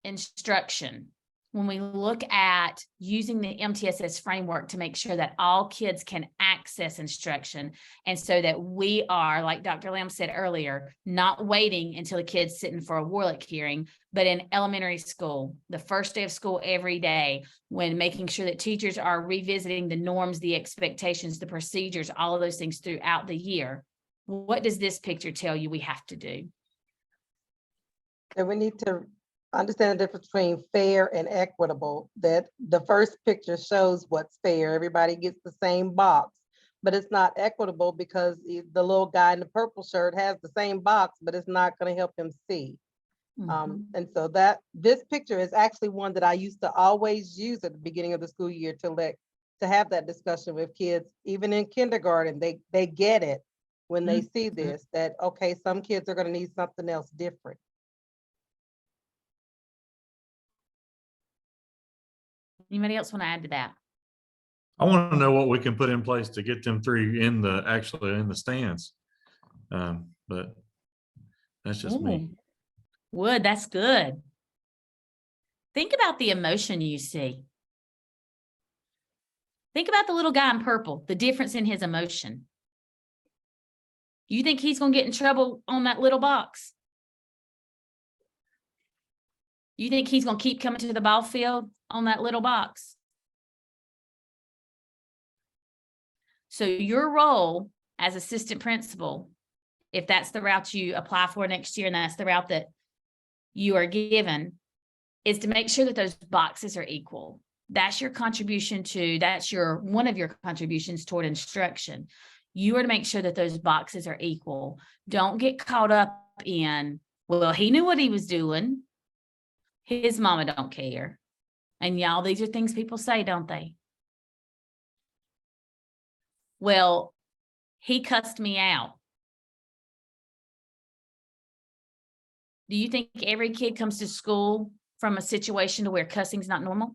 instruction, when we look at using the MTSS framework to make sure that all kids can access instruction, and so that we are, like Dr. Lamb said earlier, not waiting until a kid's sitting for a Warlick hearing, but in elementary school, the first day of school every day, when making sure that teachers are revisiting the norms, the expectations, the procedures, all of those things throughout the year. What does this picture tell you we have to do? And we need to understand the difference between fair and equitable, that the first picture shows what's fair. Everybody gets the same box, but it's not equitable because the little guy in the purple shirt has the same box, but it's not going to help him see. And so that this picture is actually one that I used to always use at the beginning of the school year to have that discussion with kids, even in kindergarten. They get it when they see this, that, okay, some kids are going to need something else different. Anybody else want to add to that? I want to know what we can put in place to get them through actually in the stands. But that's just me. Wood, that's good. Think about the emotion you see. Think about the little guy in purple, the difference in his emotion. You think he's going to get in trouble on that little box? You think he's going to keep coming to the ball field on that little box? So your role as assistant principal, if that's the route you apply for next year and that's the route that you are given, is to make sure that those boxes are equal. That's your contribution that's one of your contributions toward instruction. You are to make sure that those boxes are equal. Don't get caught up in, well, he knew what he was doing. His mama don't care. And y'all, these are things people say, don't they? Well, he cussed me out. Do you think every kid comes to school from a situation to where cussing's not normal?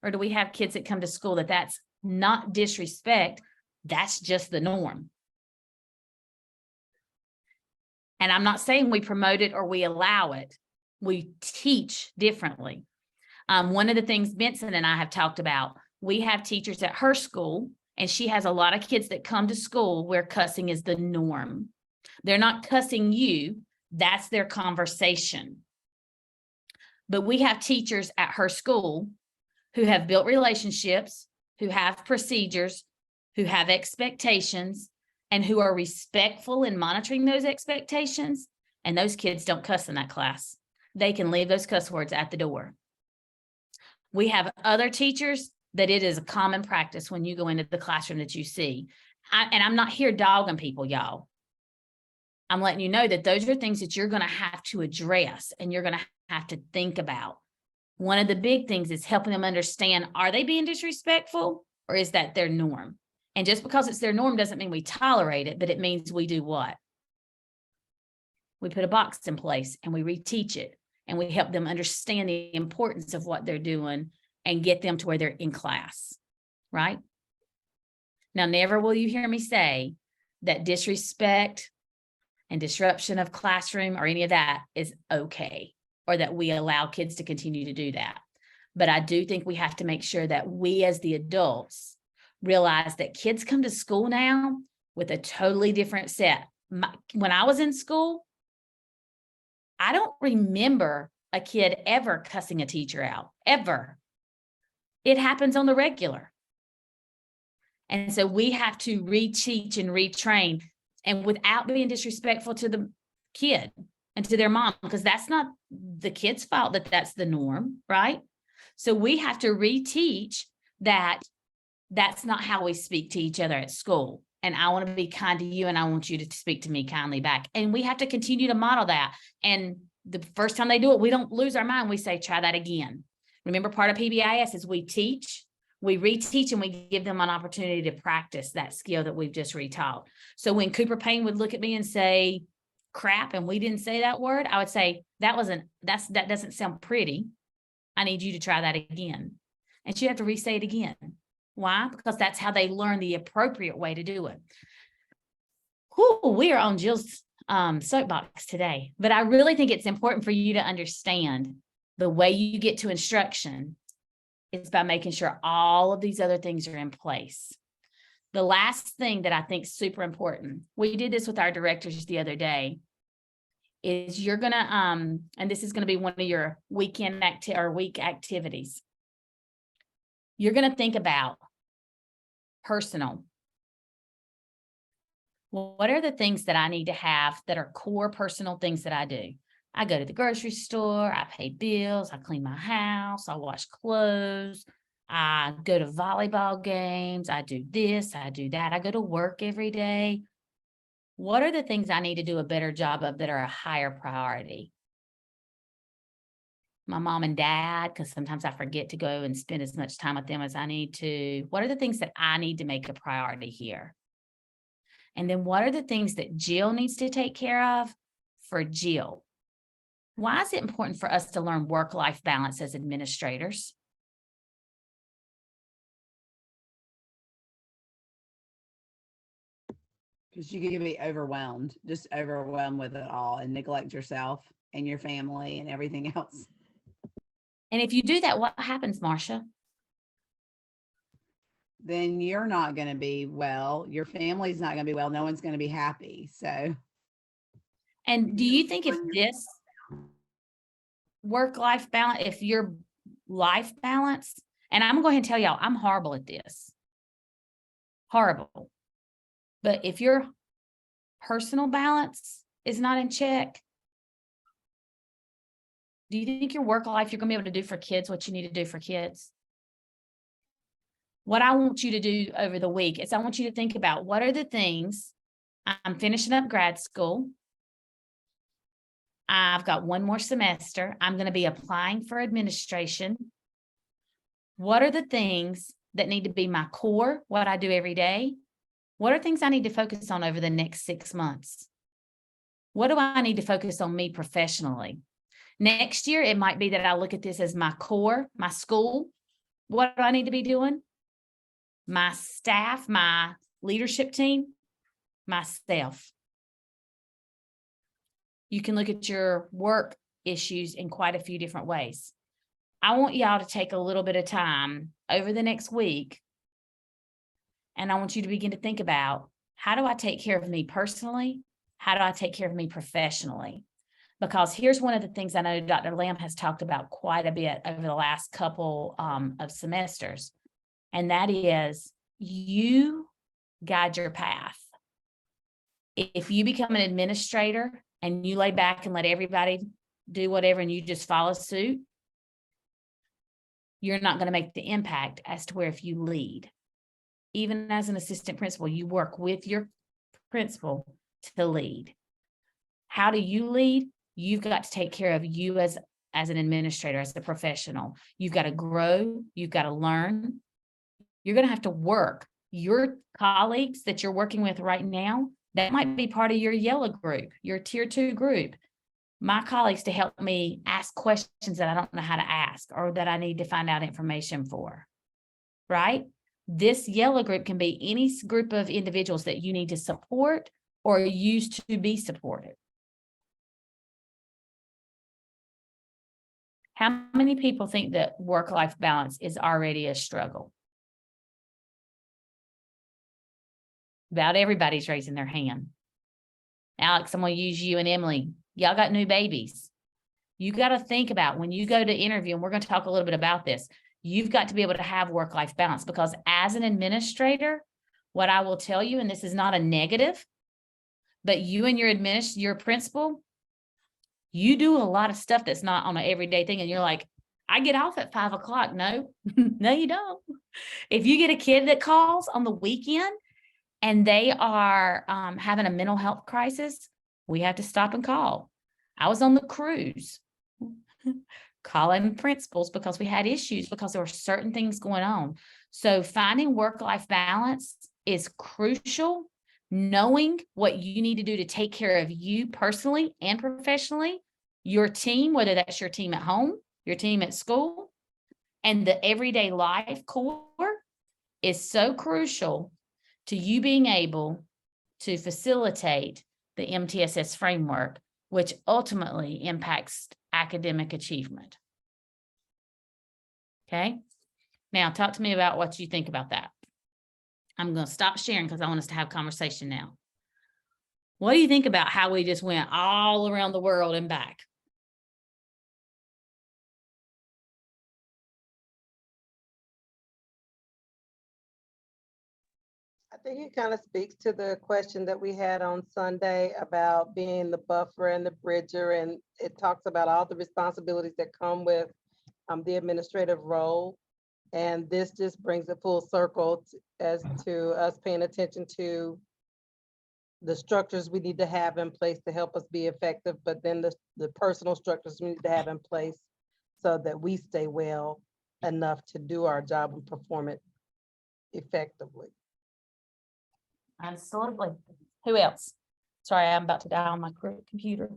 Or do we have kids that come to school that's not disrespect, that's just the norm? And I'm not saying we promote it or we allow it. We teach differently. One of the things Benson and I have talked about, we have teachers at her school, and she has a lot of kids that come to school where cussing is the norm. They're not cussing you, that's their conversation. But we have teachers at her school who have built relationships, who have procedures, who have expectations, and who are respectful in monitoring those expectations. And those kids don't cuss in that class. They can leave those cuss words at the door. We have other teachers that it is a common practice when you go into the classroom that you see. And I'm not here dogging people, y'all. I'm letting you know that those are things that you're going to have to address and you're going to have to think about. One of the big things is helping them understand, are they being disrespectful or is that their norm? And just because it's their norm doesn't mean we tolerate it, but it means we do what? We put a box in place and we reteach it and we help them understand the importance of what they're doing and get them to where they're in class, right? Now, never will you hear me say that disrespect and disruption of classroom or any of that is okay, or that we allow kids to continue to do that. But I do think we have to make sure that we as the adults realize that kids come to school now with a totally different set. When I was in school, I don't remember a kid ever cussing a teacher out, ever. It happens on the regular. And so we have to reteach and retrain, and without being disrespectful to the kid and to their mom, because that's not the kid's fault that that's the norm, right? So we have to reteach that that's not how we speak to each other at school. And I want to be kind to you and I want you to speak to me kindly back. And we have to continue to model that. And the first time they do it, we don't lose our mind. We say, try that again. Remember, part of PBIS is we teach, We reteach and we give them an opportunity to practice that skill that we've just retaught. So when Cooper Payne would look at me and say, crap, and we didn't say that word, I would say, that doesn't sound pretty. I need you to try that again. And she'd have to re-say it again. Why? Because that's how they learn the appropriate way to do it. Whew, we are on Jill's soapbox today, but I really think it's important for you to understand the way you get to instruction is by making sure all of these other things are in place. The last thing that I think is super important, we did this with our directors the other day, is you're gonna, and this is gonna be one of your week activities. You're gonna think about personal. What are the things that I need to have that are core personal things that I do? I go to the grocery store, I pay bills, I clean my house, I wash clothes, I go to volleyball games, I do this, I do that, I go to work every day. What are the things I need to do a better job of that are a higher priority? My mom and dad, because sometimes I forget to go and spend as much time with them as I need to. What are the things that I need to make a priority here? And then what are the things that Jill needs to take care of for Jill? Why is it important for us to learn work-life balance as administrators? Because you can be overwhelmed, just overwhelmed with it all and neglect yourself and your family and everything else. And if you do that, what happens, Marcia? Then you're not going to be well. Your family's not going to be well. No one's going to be happy. So. And do you think if this work-life balance, if your life balance, and I'm going to tell y'all, I'm horrible at this. Horrible. But if your personal balance is not in check, do you think your work life, you're going to be able to do for kids what you need to do for kids? What I want you to do over the week is I want you to think about what are the things. I'm finishing up grad school. I've got one more semester. I'm going to be applying for administration. What are the things that need to be my core, what I do every day? What are things I need to focus on over the next 6 months? What do I need to focus on me professionally? Next year, it might be that I look at this as my core, my school. What do I need to be doing? My staff, my leadership team, myself. You can look at your work issues in quite a few different ways. I want y'all to take a little bit of time over the next week, and I want you to begin to think about, how do I take care of me personally? How do I take care of me professionally? Because here's one of the things I know Dr. Lamb has talked about quite a bit over the last couple of semesters, and that is you guide your path. If you become an administrator and you lay back and let everybody do whatever and you just follow suit, you're not going to make the impact as to where if you lead. Even as an assistant principal, you work with your principal to lead. How do you lead? You've got to take care of you as an administrator, as a professional. You've got to grow. You've got to learn. You're going to have to work. Your colleagues that you're working with right now, that might be part of your yellow group, your tier 2 group. My colleagues to help me ask questions that I don't know how to ask or that I need to find out information for, right? This yellow group can be any group of individuals that you need to support or use to be supported. How many people think that work-life balance is already a struggle? About everybody's raising their hand. Alex, I'm going to use you and Emily. Y'all got new babies. You got to think about when you go to interview, and we're going to talk a little bit about this, you've got to be able to have work-life balance, because as an administrator, what I will tell you, and this is not a negative, but you and your principal, you do a lot of stuff that's not on an everyday thing. And you're like, I get off at 5 o'clock. No, no, you don't. If you get a kid that calls on the weekend and they are having a mental health crisis, we have to stop and call. I was on the cruise calling principals because we had issues, because there were certain things going on. So finding work-life balance is crucial. Knowing what you need to do to take care of you personally and professionally, your team, whether that's your team at home, your team at school, and the everyday life core is so crucial to you being able to facilitate the MTSS framework, which ultimately impacts academic achievement. Okay, now talk to me about what you think about that. I'm going to stop sharing because I want us to have conversation now. What do you think about how we just went all around the world and back? I think it kind of speaks to the question that we had on Sunday about being the buffer and the bridger, and it talks about all the responsibilities that come with the administrative role. And this just brings it full circle as to us paying attention to the structures we need to have in place to help us be effective, but then the personal structures we need to have in place so that we stay well enough to do our job and perform it effectively. Absolutely. Who else? Sorry, I'm about to die on my computer.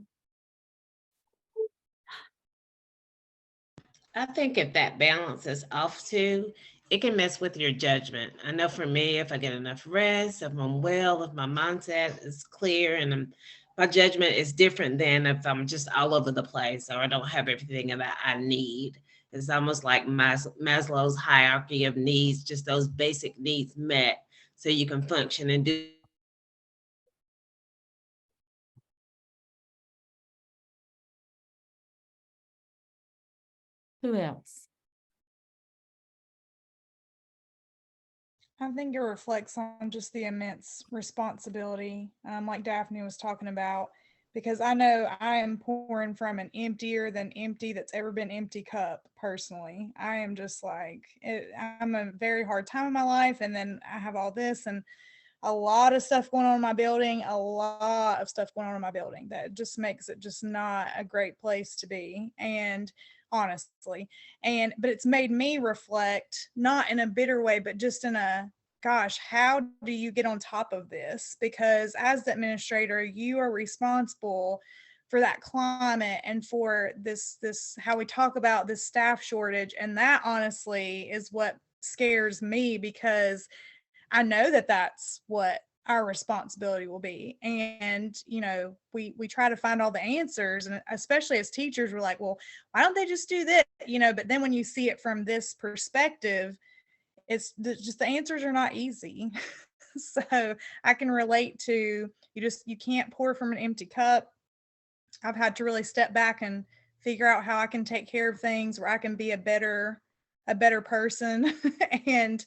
I think if that balance is off too, it can mess with your judgment. I know for me, if I get enough rest, if I'm well, if my mindset is clear, and my judgment is different than if I'm just all over the place or I don't have everything that I need. It's almost like Maslow's hierarchy of needs, just those basic needs met so you can function and do. Who else? I think it reflects on just the immense responsibility, like Daphne was talking about, because I know I am pouring from an emptier than empty that's ever been empty cup personally. I am just like, I'm a very hard time in my life, and then I have all this and a lot of stuff going on in my building, that just makes it just not a great place to be. And honestly, but it's made me reflect, not in a bitter way, but just in a, gosh, how do you get on top of this? Because as the administrator, you are responsible for that climate and for this how we talk about this staff shortage. And that honestly is what scares me, because I know that that's what our responsibility will be. And, we try to find all the answers, and especially as teachers, we're like, well, why don't they just do this? But then when you see it from this perspective, it's just the answers are not easy. So I can relate to, you can't pour from an empty cup. I've had to really step back and figure out how I can take care of things where I can be a better person and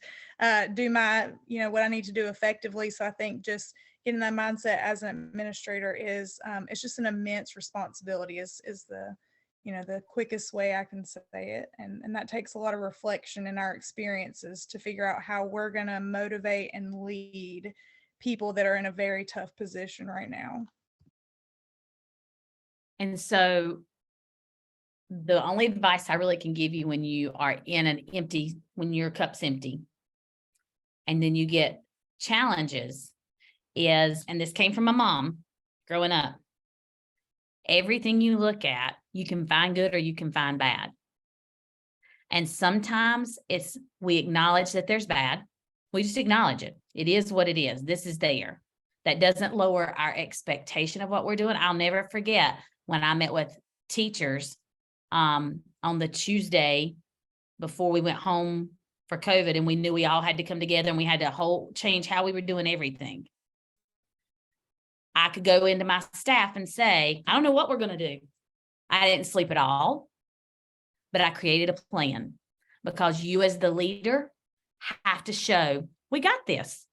do my, what I need to do effectively. So I think just getting that mindset as an administrator is, it's just an immense responsibility is the, the quickest way I can say it. And that takes a lot of reflection in our experiences to figure out how we're going to motivate and lead people that are in a very tough position right now. And so the only advice I really can give you when you are in an empty, when your cup's empty, and then you get challenges is, and this came from my mom growing up, everything you look at, you can find good or you can find bad. And sometimes we acknowledge that there's bad. We just acknowledge it. It is what it is. This is there. That doesn't lower our expectation of what we're doing. I'll never forget when I met with teachers on the Tuesday before we went home for COVID, and we knew we all had to come together and we had to change how we were doing everything. I could go into my staff and say, I don't know what we're going to do. I didn't sleep at all, but I created a plan, because you as the leader have to show we got this.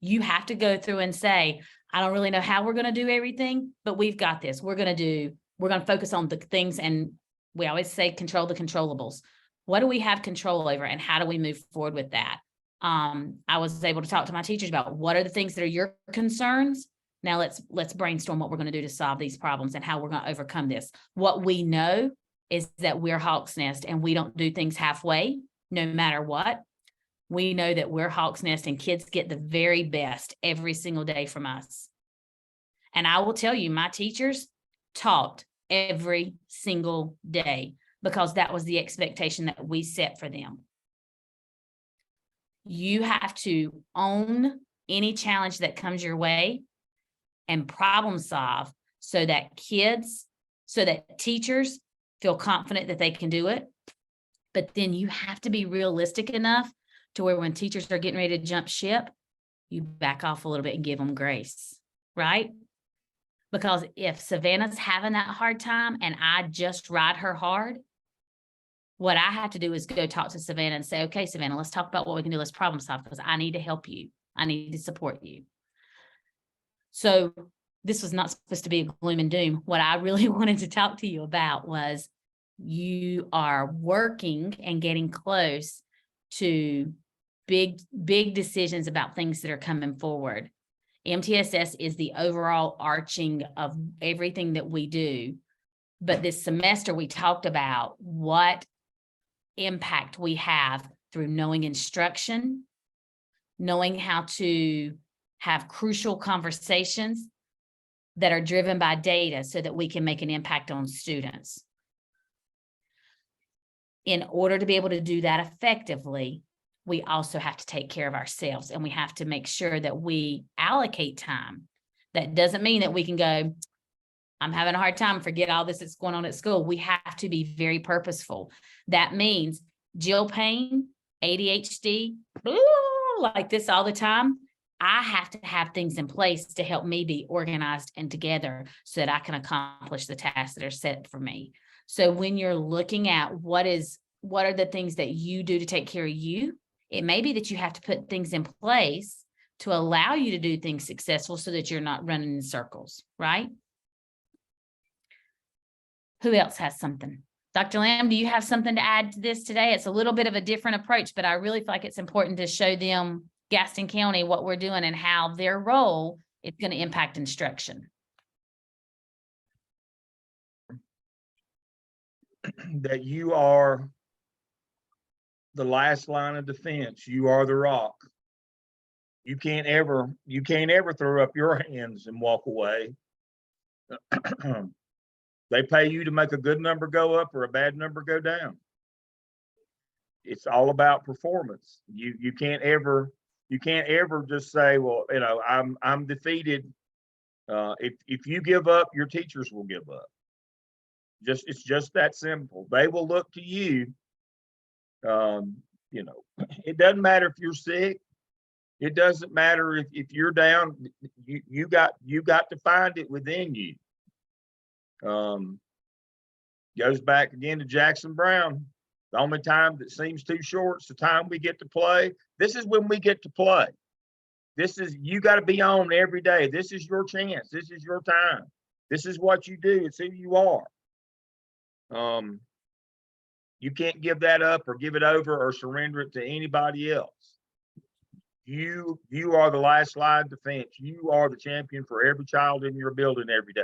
You have to go through and say, I don't really know how we're going to do everything, but we've got this. We're going to focus on the things, and we always say control the controllables. What do we have control over, and how do we move forward with that? I was able to talk to my teachers about what are the things that are your concerns. Now let's brainstorm what we're going to do to solve these problems and how we're going to overcome this. What we know is that we're Hawk's Nest and we don't do things halfway, no matter what. We know that we're Hawk's Nest and kids get the very best every single day from us. And I will tell you, my teachers taught every single day because that was the expectation that we set for them. You have to own any challenge that comes your way and problem solve so that teachers feel confident that they can do it. But then you have to be realistic enough to where when teachers are getting ready to jump ship, you back off a little bit and give them grace, right? Because if Savannah's having that hard time and I just ride her hard, what I have to do is go talk to Savannah and say, okay, Savannah, let's talk about what we can do. Let's problem solve because I need to help you. I need to support you. So this was not supposed to be a gloom and doom. What I really wanted to talk to you about was you are working and getting close to big decisions about things that are coming forward. MTSS is the overall arching of everything that we do. But this semester we talked about what impact we have through knowing instruction, knowing how to have crucial conversations that are driven by data so that we can make an impact on students. In order to be able to do that effectively, we also have to take care of ourselves and we have to make sure that we allocate time. That doesn't mean that we can go, I'm having a hard time, forget all this that's going on at school. We have to be very purposeful. That means Jill Payne, ADHD, like this all the time. I have to have things in place to help me be organized and together so that I can accomplish the tasks that are set for me. So when you're looking at what are the things that you do to take care of you, it may be that you have to put things in place to allow you to do things successful so that you're not running in circles, right? Who else has something? Dr. Lamb, do you have something to add to this today? It's a little bit of a different approach, but I really feel like it's important to show them Gaston County what we're doing and how their role is going to impact instruction. That you are the last line of defense. You are the rock. You can't ever throw up your hands and walk away. They pay you to make a good number go up or a bad number go down. It's all about performance. You can't ever just say, well, you know, I'm defeated. If you give up, your teachers will give up. It's just that simple. They will look to you. You know, it doesn't matter if you're sick. It doesn't matter if you're down. You got to find it within you. Goes back again to Jackson Brown. The only time that seems too short is the time we get to play. This is when we get to play. You got to be on every day. This is your chance. This is your time. This is what you do. It's who you are. You can't give that up or give it over or surrender it to anybody else. You are the last line defense. You are the champion for every child in your building every day.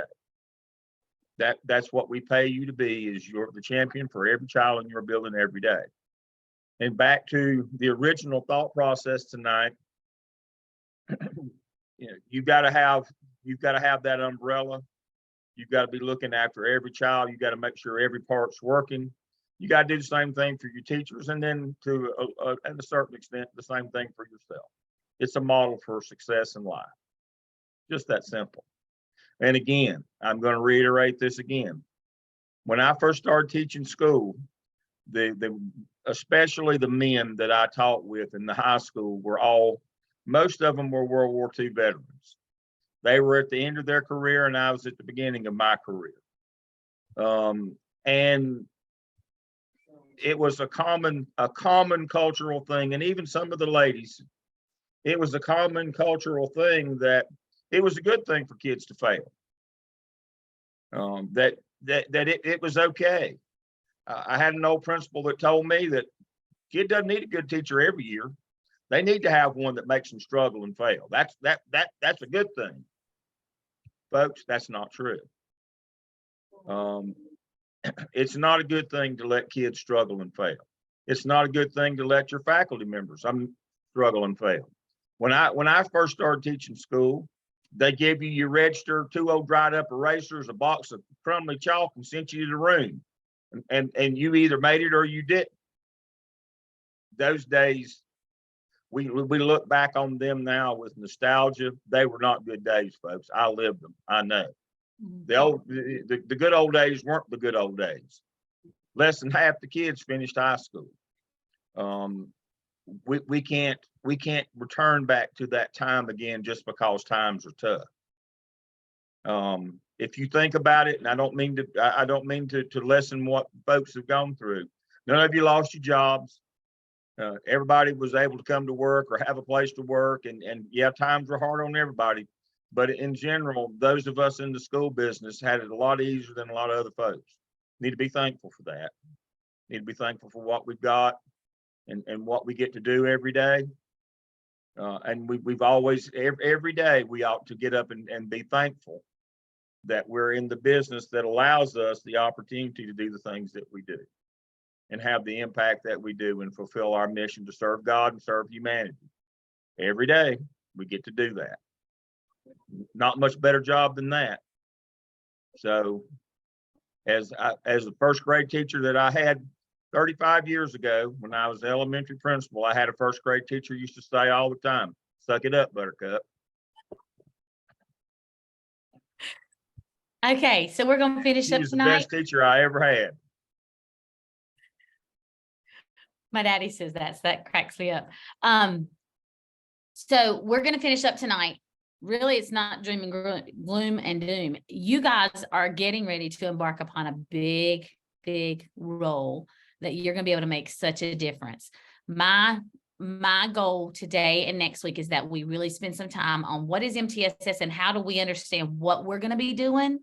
That's what we pay you to be, is you're the champion for every child in your building every day. And back to the original thought process tonight, you know, you've got to have that umbrella. You've got to be looking after every child. You got to make sure every part's working. You got to do the same thing for your teachers, and then to at a certain extent, the same thing for yourself. It's a model for success in life. Just that simple. And again, I'm going to reiterate this again. When I first started teaching school, especially the men that I taught with in the high school most of them were World War II veterans. They were at the end of their career and I was at the beginning of my career. And it was a common cultural thing. And even some of the ladies, it was a common cultural thing that it was a good thing for kids to fail. That it was okay. I had an old principal that told me that kid doesn't need a good teacher every year. They need to have one that makes them struggle and fail. That's a good thing. Folks, that's not true. It's not a good thing to let kids struggle and fail. It's not a good thing to let your faculty members. struggle and fail. When I first started teaching school, they gave you your register, 2 old dried up erasers, a box of crumbly chalk, and sent you to the room. And you either made it or you didn't. Those days, we look back on them now with nostalgia. They were not good days, folks. I lived them. I know. The good old days weren't the good old days. Less than half the kids finished high school. We can't return back to that time again just because times are tough. If you think about it, and I don't mean to lessen what folks have gone through. None of you lost your jobs. Everybody was able to come to work or have a place to work, and yeah, times were hard on everybody. But in general, those of us in the school business had it a lot easier than a lot of other folks. Need to be thankful for that. Need to be thankful for what we've got and what we get to do every day. And we've always, every day, we ought to get up and be thankful that we're in the business that allows us the opportunity to do the things that we do and have the impact that we do and fulfill our mission to serve God and serve humanity. Every day, we get to do that. Not much better job than that. So as a first grade teacher that I had 35 years ago, when I was elementary principal, I had a first grade teacher who used to say all the time, "Suck it up, Buttercup." Okay, so we're going to finish up She was the tonight. best teacher I ever had. My daddy says that, so that cracks me up. So we're going to finish up tonight. Really, it's not gloom and doom. You guys are getting ready to embark upon a big, big role that you're going to be able to make such a difference. My goal today and next week is that we really spend some time on what is MTSS and how do we understand what we're going to be doing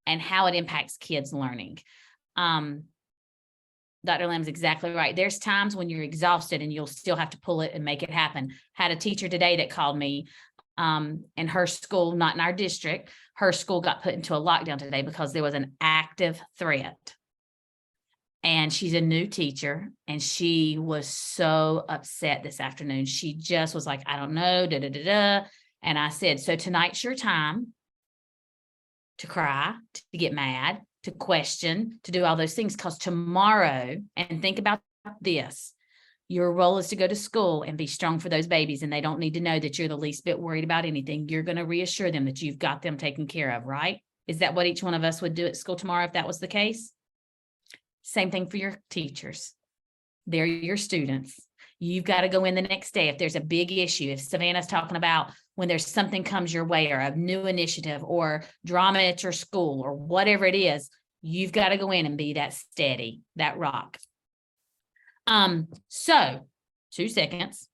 and how it impacts kids learning. Dr. Lamb's exactly right. There's times when you're exhausted and you'll still have to pull it and make it happen. Had a teacher today that called me in her school, not in our district. Her school got put into a lockdown today because there was an active threat. And she's a new teacher and she was so upset this afternoon. She just was like, I don't know, And I said, so tonight's your time to cry, to get mad, to question, to do all those things, because tomorrow, and think about this, your role is to go to school and be strong for those babies, and they don't need to know that you're the least bit worried about anything. You're going to reassure them that you've got them taken care of, right? Is that what each one of us would do at school tomorrow if that was the case? Same thing for your teachers. They're your students. You've got to go in the next day if there's a big issue. If Savannah's talking about when there's something comes your way or a new initiative or drama at your school or whatever it is, you've got to go in and be that steady, that rock. So 2 seconds.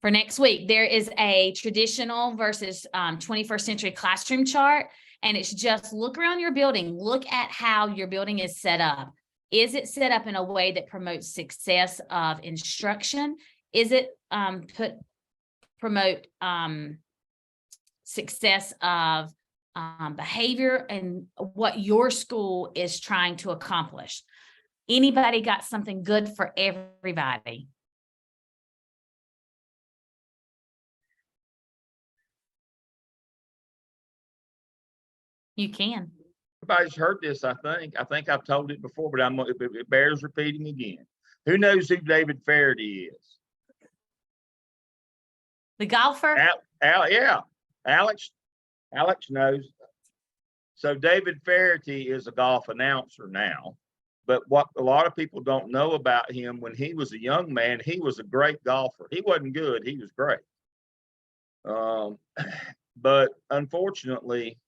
For next week, there is a traditional versus 21st century classroom chart. And it's just look around your building, look at how your building is set up. Is it set up in a way that promotes success of instruction? Is it promote success of behavior and what your school is trying to accomplish? Anybody got something good for everybody? You can. Everybody's heard this, I think. I think I've told it before, but it bears repeating again. Who knows who David Faraday is? The golfer? Yeah, Alex knows. So David Faraday is a golf announcer now, but what a lot of people don't know about him, when he was a young man, he was a great golfer. He wasn't good, he was great. But unfortunately,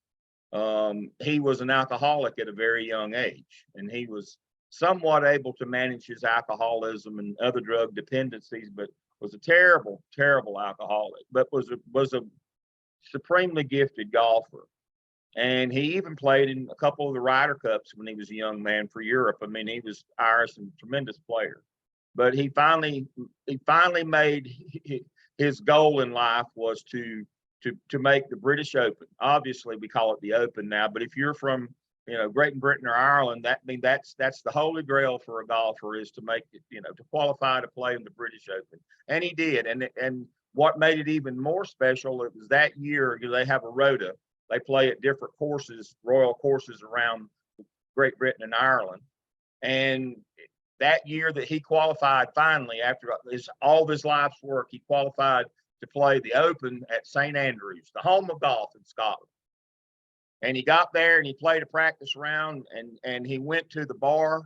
he was an alcoholic at a very young age, and he was somewhat able to manage his alcoholism and other drug dependencies, but was a terrible, terrible alcoholic, but was a supremely gifted golfer. And he even played in a couple of the Ryder Cups when he was a young man for Europe. I mean, he was Irish and a tremendous player. But he finally made his goal in life was to make the British Open. Obviously, we call it the Open now, but if you're from Great Britain or Ireland, that's the holy grail for a golfer, is to make it, to qualify to play in the British Open. And he did. And what made it even more special, it was that year, they have a rota. They play at different courses, royal courses around Great Britain and Ireland. And that year that he qualified, finally, after all of his life's work, he qualified to play the Open at St. Andrews, the home of golf in Scotland. And he got there and he played a practice round, and he went to the bar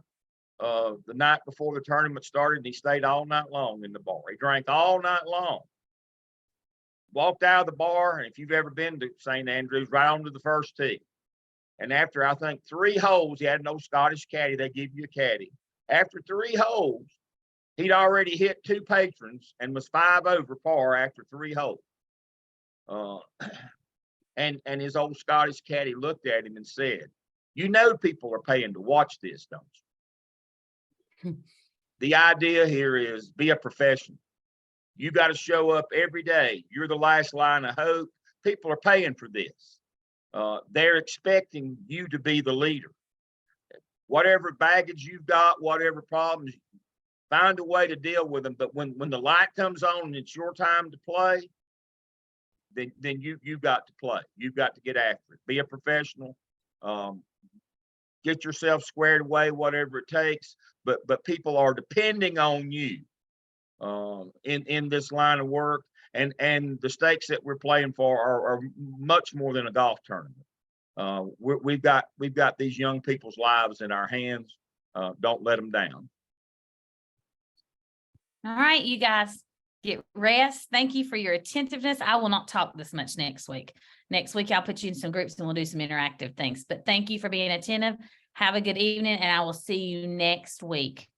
the night before the tournament started, and he stayed all night long in the bar. He drank all night long. Walked out of the bar, and if you've ever been to St. Andrews, right onto the first tee. And after, I think, 3 holes, he had no Scottish caddy. They give you a caddy. After 3 holes, he'd already hit 2 patrons and was 5 over par after 3 holes. And his old Scottish caddy looked at him and said, people are paying to watch this, don't you? The idea here is be a professional. You got to show up every day. You're the last line of hope. People are paying for this. They're expecting you to be the leader. Whatever baggage you've got, whatever problems, find a way to deal with them. But when the light comes on and it's your time to play, then you've got to play. You've got to get after it. Be a professional. Get yourself squared away, whatever it takes. But people are depending on you in this line of work. And the stakes that we're playing for are much more than a golf tournament. We've got these young people's lives in our hands. Don't let them down. All right, you guys. Get rest. Thank you for your attentiveness. I will not talk this much next week. Next week, I'll put you in some groups and we'll do some interactive things. But thank you for being attentive. Have a good evening, and I will see you next week.